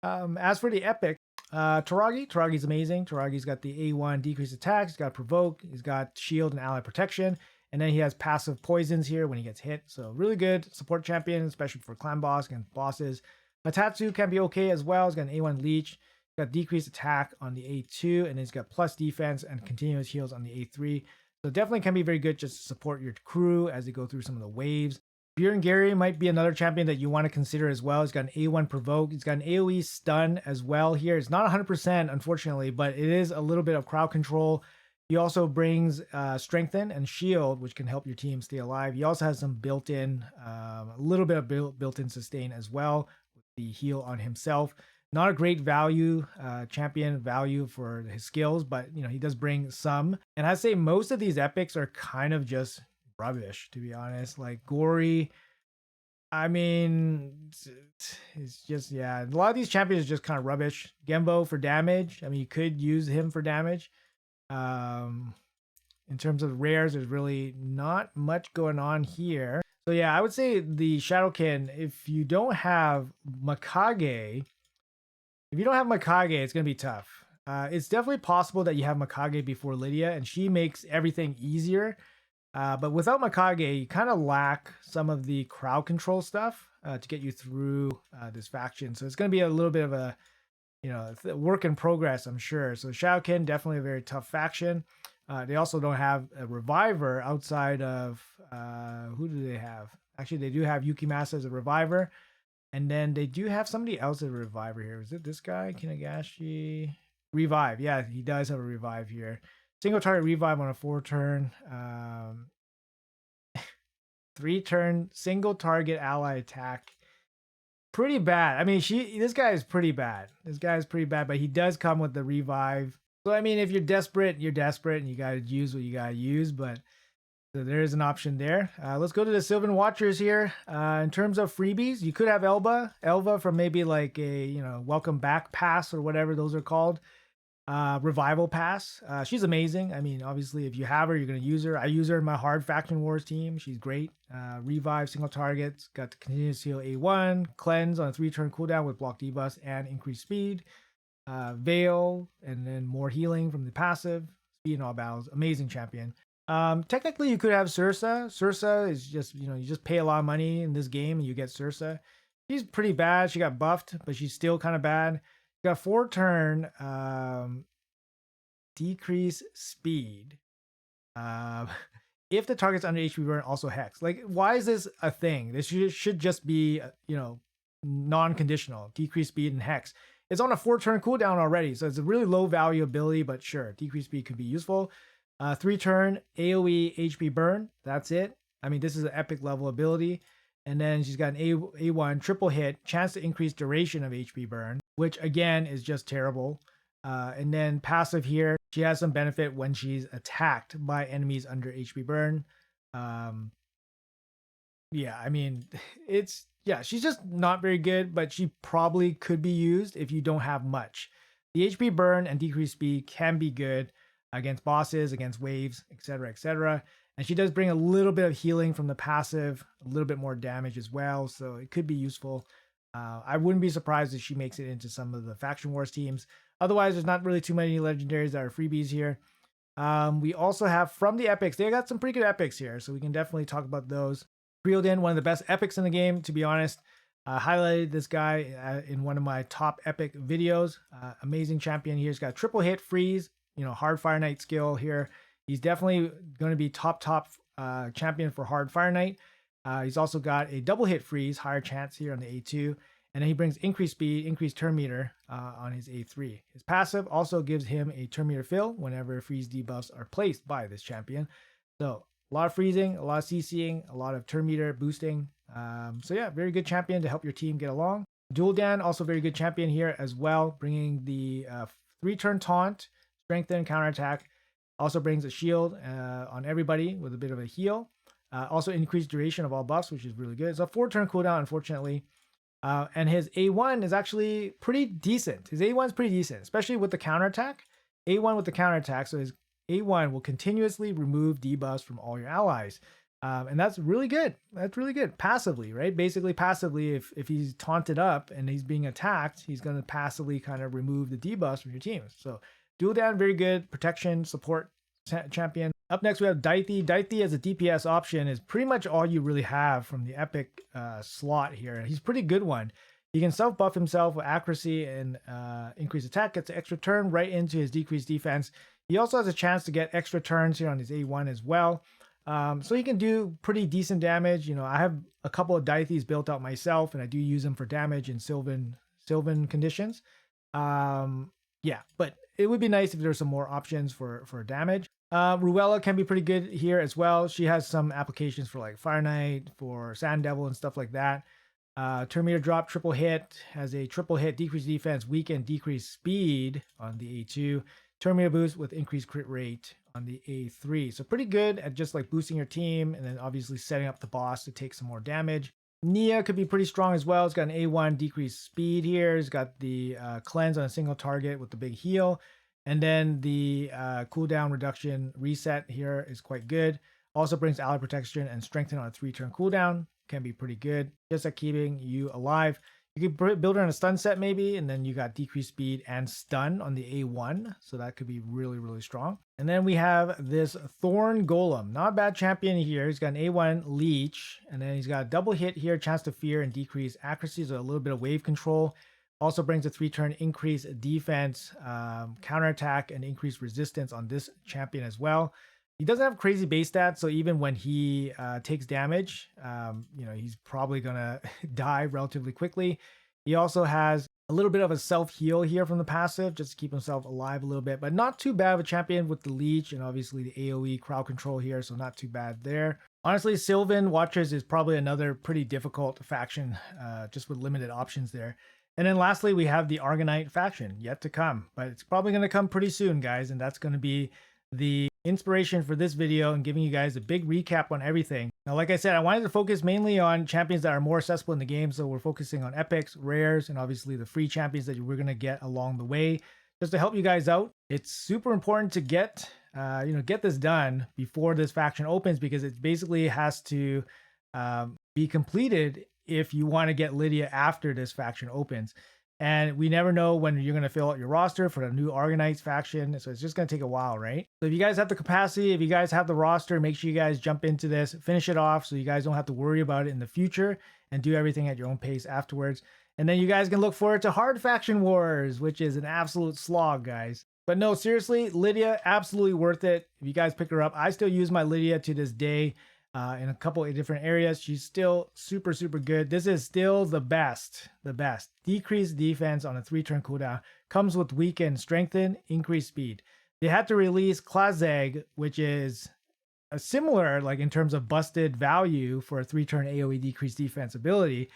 As for the epic, Taragi's amazing. Taragi's got the A1 decreased attack. He's got provoke. He's got shield and ally protection. And then he has passive poisons here when he gets hit. So really good support champion, especially for clan boss against bosses. Matatsu can be okay as well. He's got an A1 leech. He's got decreased attack on the A2. And then he's got plus defense and continuous heals on the A3. So definitely can be very good just to support your crew as they go through some of the waves. Bjorn Gary might be another champion that you want to consider as well. He's got an A1 provoke. He's got an AoE stun as well here. It's not 100%, unfortunately, but it is a little bit of crowd control. He also brings strengthen and shield, which can help your team stay alive. He also has some built-in, a little bit of built-in sustain as well with the heal on himself. Not a great value, champion value for his skills, but you know he does bring some. And I'd say most of these epics are kind of just rubbish, to be honest. Like Gory, I mean, it's just, yeah, a lot of these champions are just kind of rubbish. Gembo for damage, I mean, you could use him for damage. In terms of rares, there's really not much going on here. So yeah, I would say the Shadowkin, if you don't have Mikage, it's gonna be tough. It's definitely possible that you have Mikage before Lydia, and she makes everything easier. But without Mikage, you kind of lack some of the crowd control stuff to get you through this faction. So it's going to be a little bit of a, work in progress, I'm sure. So Shadowkin, definitely a very tough faction. They also don't have a reviver outside of, who do they have? Actually, they do have Yukimasa as a reviver. And then they do have somebody else as a reviver here. Is it this guy? Kinagashi? Revive. Yeah, he does have a revive here. Single target revive on a 4-turn, 3-turn single target ally attack. Pretty bad. I mean, this guy is pretty bad. But he does come with the revive. So I mean, if you're desperate, and you gotta use what you gotta use. But so there is an option there. Let's go to the Sylvan Watchers here. In terms of freebies, you could have Elva from maybe like a welcome back pass or whatever those are called. Revival pass. She's amazing. I mean, obviously, if you have her, you're going to use her. I use her in my hard faction wars team. She's great. Revive single targets. Got the continuous heal A1. Cleanse on a 3-turn cooldown with block debuffs and increased speed. Veil, and then more healing from the passive. Speed in all battles. Amazing champion. Technically, you could have Sursa. Sursa is just, you just pay a lot of money in this game and you get Sursa. She's pretty bad. She got buffed, but she's still kind of bad. Got 4-turn decrease speed. If the target's under HP burn, also hex. Like, why is this a thing? This should just be, non-conditional. Decrease speed and hex. It's on a 4-turn cooldown already, so it's a really low value ability, but sure, decrease speed could be useful. 3-turn AoE HP burn. That's it. I mean, this is an epic level ability. And then she's got an A1 triple hit, chance to increase duration of HP burn, which again is just terrible. And then passive here, she has some benefit when she's attacked by enemies under HP burn. Yeah, I mean, she's just not very good, but she probably could be used if you don't have much. The HP burn and decreased speed can be good against bosses, against waves, etc., etc. And she does bring a little bit of healing from the passive, a little bit more damage as well. So it could be useful. I wouldn't be surprised if she makes it into some of the Faction Wars teams. Otherwise, there's not really too many legendaries that are freebies here. We also have from the epics. They got some pretty good epics here, so we can definitely talk about those. Creoldin, one of the best epics in the game, to be honest. Highlighted this guy in one of my top epic videos. Amazing champion here. He's got triple hit, freeze, hard Fire Knight skill here. He's definitely going to be top champion for hard Fire Knight. He's also got a double hit freeze, higher chance here on the A2. And then he brings increased speed, increased turn meter on his A3. His passive also gives him a turn meter fill whenever freeze debuffs are placed by this champion. So A lot of freezing, a lot of CCing, a lot of turn meter boosting. So yeah, very good champion to help your team get along. Dual Dan, also very good champion here as well, bringing the 3-turn taunt, strengthen, counterattack. Also brings a shield on everybody with a bit of a heal. Also increased duration of all buffs, which is really good. It's a 4-turn cooldown, unfortunately. And his A1 is actually pretty decent. His A1 is pretty decent, especially with the counterattack. A1 with the counterattack, so his A1 will continuously remove debuffs from all your allies. And that's really good. That's really good. Passively, right? Basically passively, if he's taunted up and he's being attacked, he's going to passively kind of remove the debuffs from your team. So dual down, very good. Protection, support champion. Up next, we have Daithi. Daithi as a DPS option is pretty much all you really have from the epic slot here. He's a pretty good one. He can self-buff himself with accuracy and increased attack, gets an extra turn right into his decreased defense. He also has a chance to get extra turns here on his A1 as well. So he can do pretty decent damage. You know, I have a couple of Daithis built out myself, and I do use them for damage in Sylvan conditions. Yeah, but it would be nice if there's some more options for damage. Ruella can be pretty good here as well. She has some applications for like Fire Knight, for Sand Devil and stuff like that. Turn meter drop, triple hit, has a triple hit, decreased defense, weaken, decreased speed on the A2. Turn meter boost with increased crit rate on the A3. So pretty good at just like boosting your team and then obviously setting up the boss to take some more damage. Nia could be pretty strong as well. It's got an A1 decreased speed here. It's got the cleanse on a single target with the big heal. And then the cooldown reduction reset here is quite good. Also brings ally protection and strengthen on a 3-turn cooldown. Can be pretty good. Just at keeping you alive. You could build her on a stun set maybe, and then you got decreased speed and stun on the A1. So that could be really, really strong. And then we have this Thorn Golem. Not a bad champion here. He's got an A1 leech, and then he's got a double hit here, chance to fear and decrease accuracy, so a little bit of wave control. Also brings a 3-turn increase defense, counterattack, and increased resistance on this champion as well. He doesn't have crazy base stats, so even when he takes damage, you know, he's probably gonna die relatively quickly. He also has a little bit of a self-heal here from the passive, just to keep himself alive a little bit, but not too bad of a champion with the leech and obviously the AoE crowd control here, so not too bad there. Honestly, Sylvan Watchers is probably another pretty difficult faction, just with limited options there. And then lastly, we have the Orcs Faction, yet to come, but it's probably going to come pretty soon, guys, and that's going to be the inspiration for this video and giving you guys a big recap on everything. Now, like I said, I wanted to focus mainly on champions that are more accessible in the game, so we're focusing on epics, rares, and obviously the free champions that we're going to get along the way, just to help you guys out. It's super important to get this done before this faction opens, because it basically has to be completed if you want to get Lydia after this faction opens. And we never know when you're going to fill out your roster for the new Orcs faction. So it's just going to take a while, right? So if you guys have the capacity, if you guys have the roster, make sure you guys jump into this, finish it off so you guys don't have to worry about it in the future, and do everything at your own pace afterwards. And then you guys can look forward to Hard Faction Wars, which is an absolute slog, guys. But no, seriously, Lydia, absolutely worth it. If you guys pick her up, I still use my Lydia to this day. In a couple of different areas. She's still super, super good. This is still the best. Decreased defense on a 3-turn cooldown. Comes with weaken, strengthen, increased speed. They had to release Klazeg, which is a similar, like in terms of busted value for a 3-turn AoE decreased defense ability.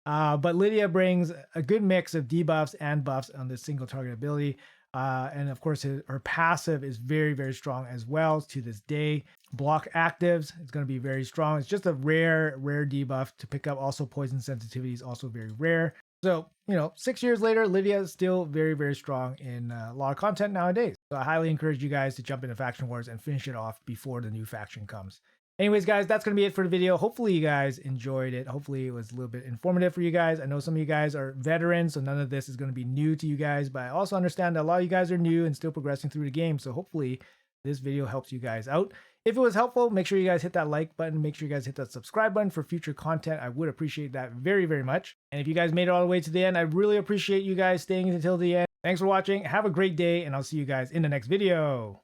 But Lydia brings a good mix of debuffs and buffs on this single target ability. And of course, her passive is very, very strong as well to this day. Block actives, it's going to be very strong. It's just a rare debuff to pick up. Also, poison sensitivity is also very rare. So, 6 years later, Lydia is still very, very strong in a lot of content nowadays. So I highly encourage you guys to jump into Faction Wars and finish it off before the new faction comes. Anyways, guys, that's going to be it for the video. Hopefully you guys enjoyed it. Hopefully it was a little bit informative for you guys. I know some of you guys are veterans, so none of this is going to be new to you guys, but I also understand that a lot of you guys are new and still progressing through the game. So hopefully this video helps you guys out. If it was helpful, make sure you guys hit that like button. Make sure you guys hit that subscribe button for future content. I would appreciate that very, very much. And if you guys made it all the way to the end, I really appreciate you guys staying until the end. Thanks for watching. Have a great day, and I'll see you guys in the next video.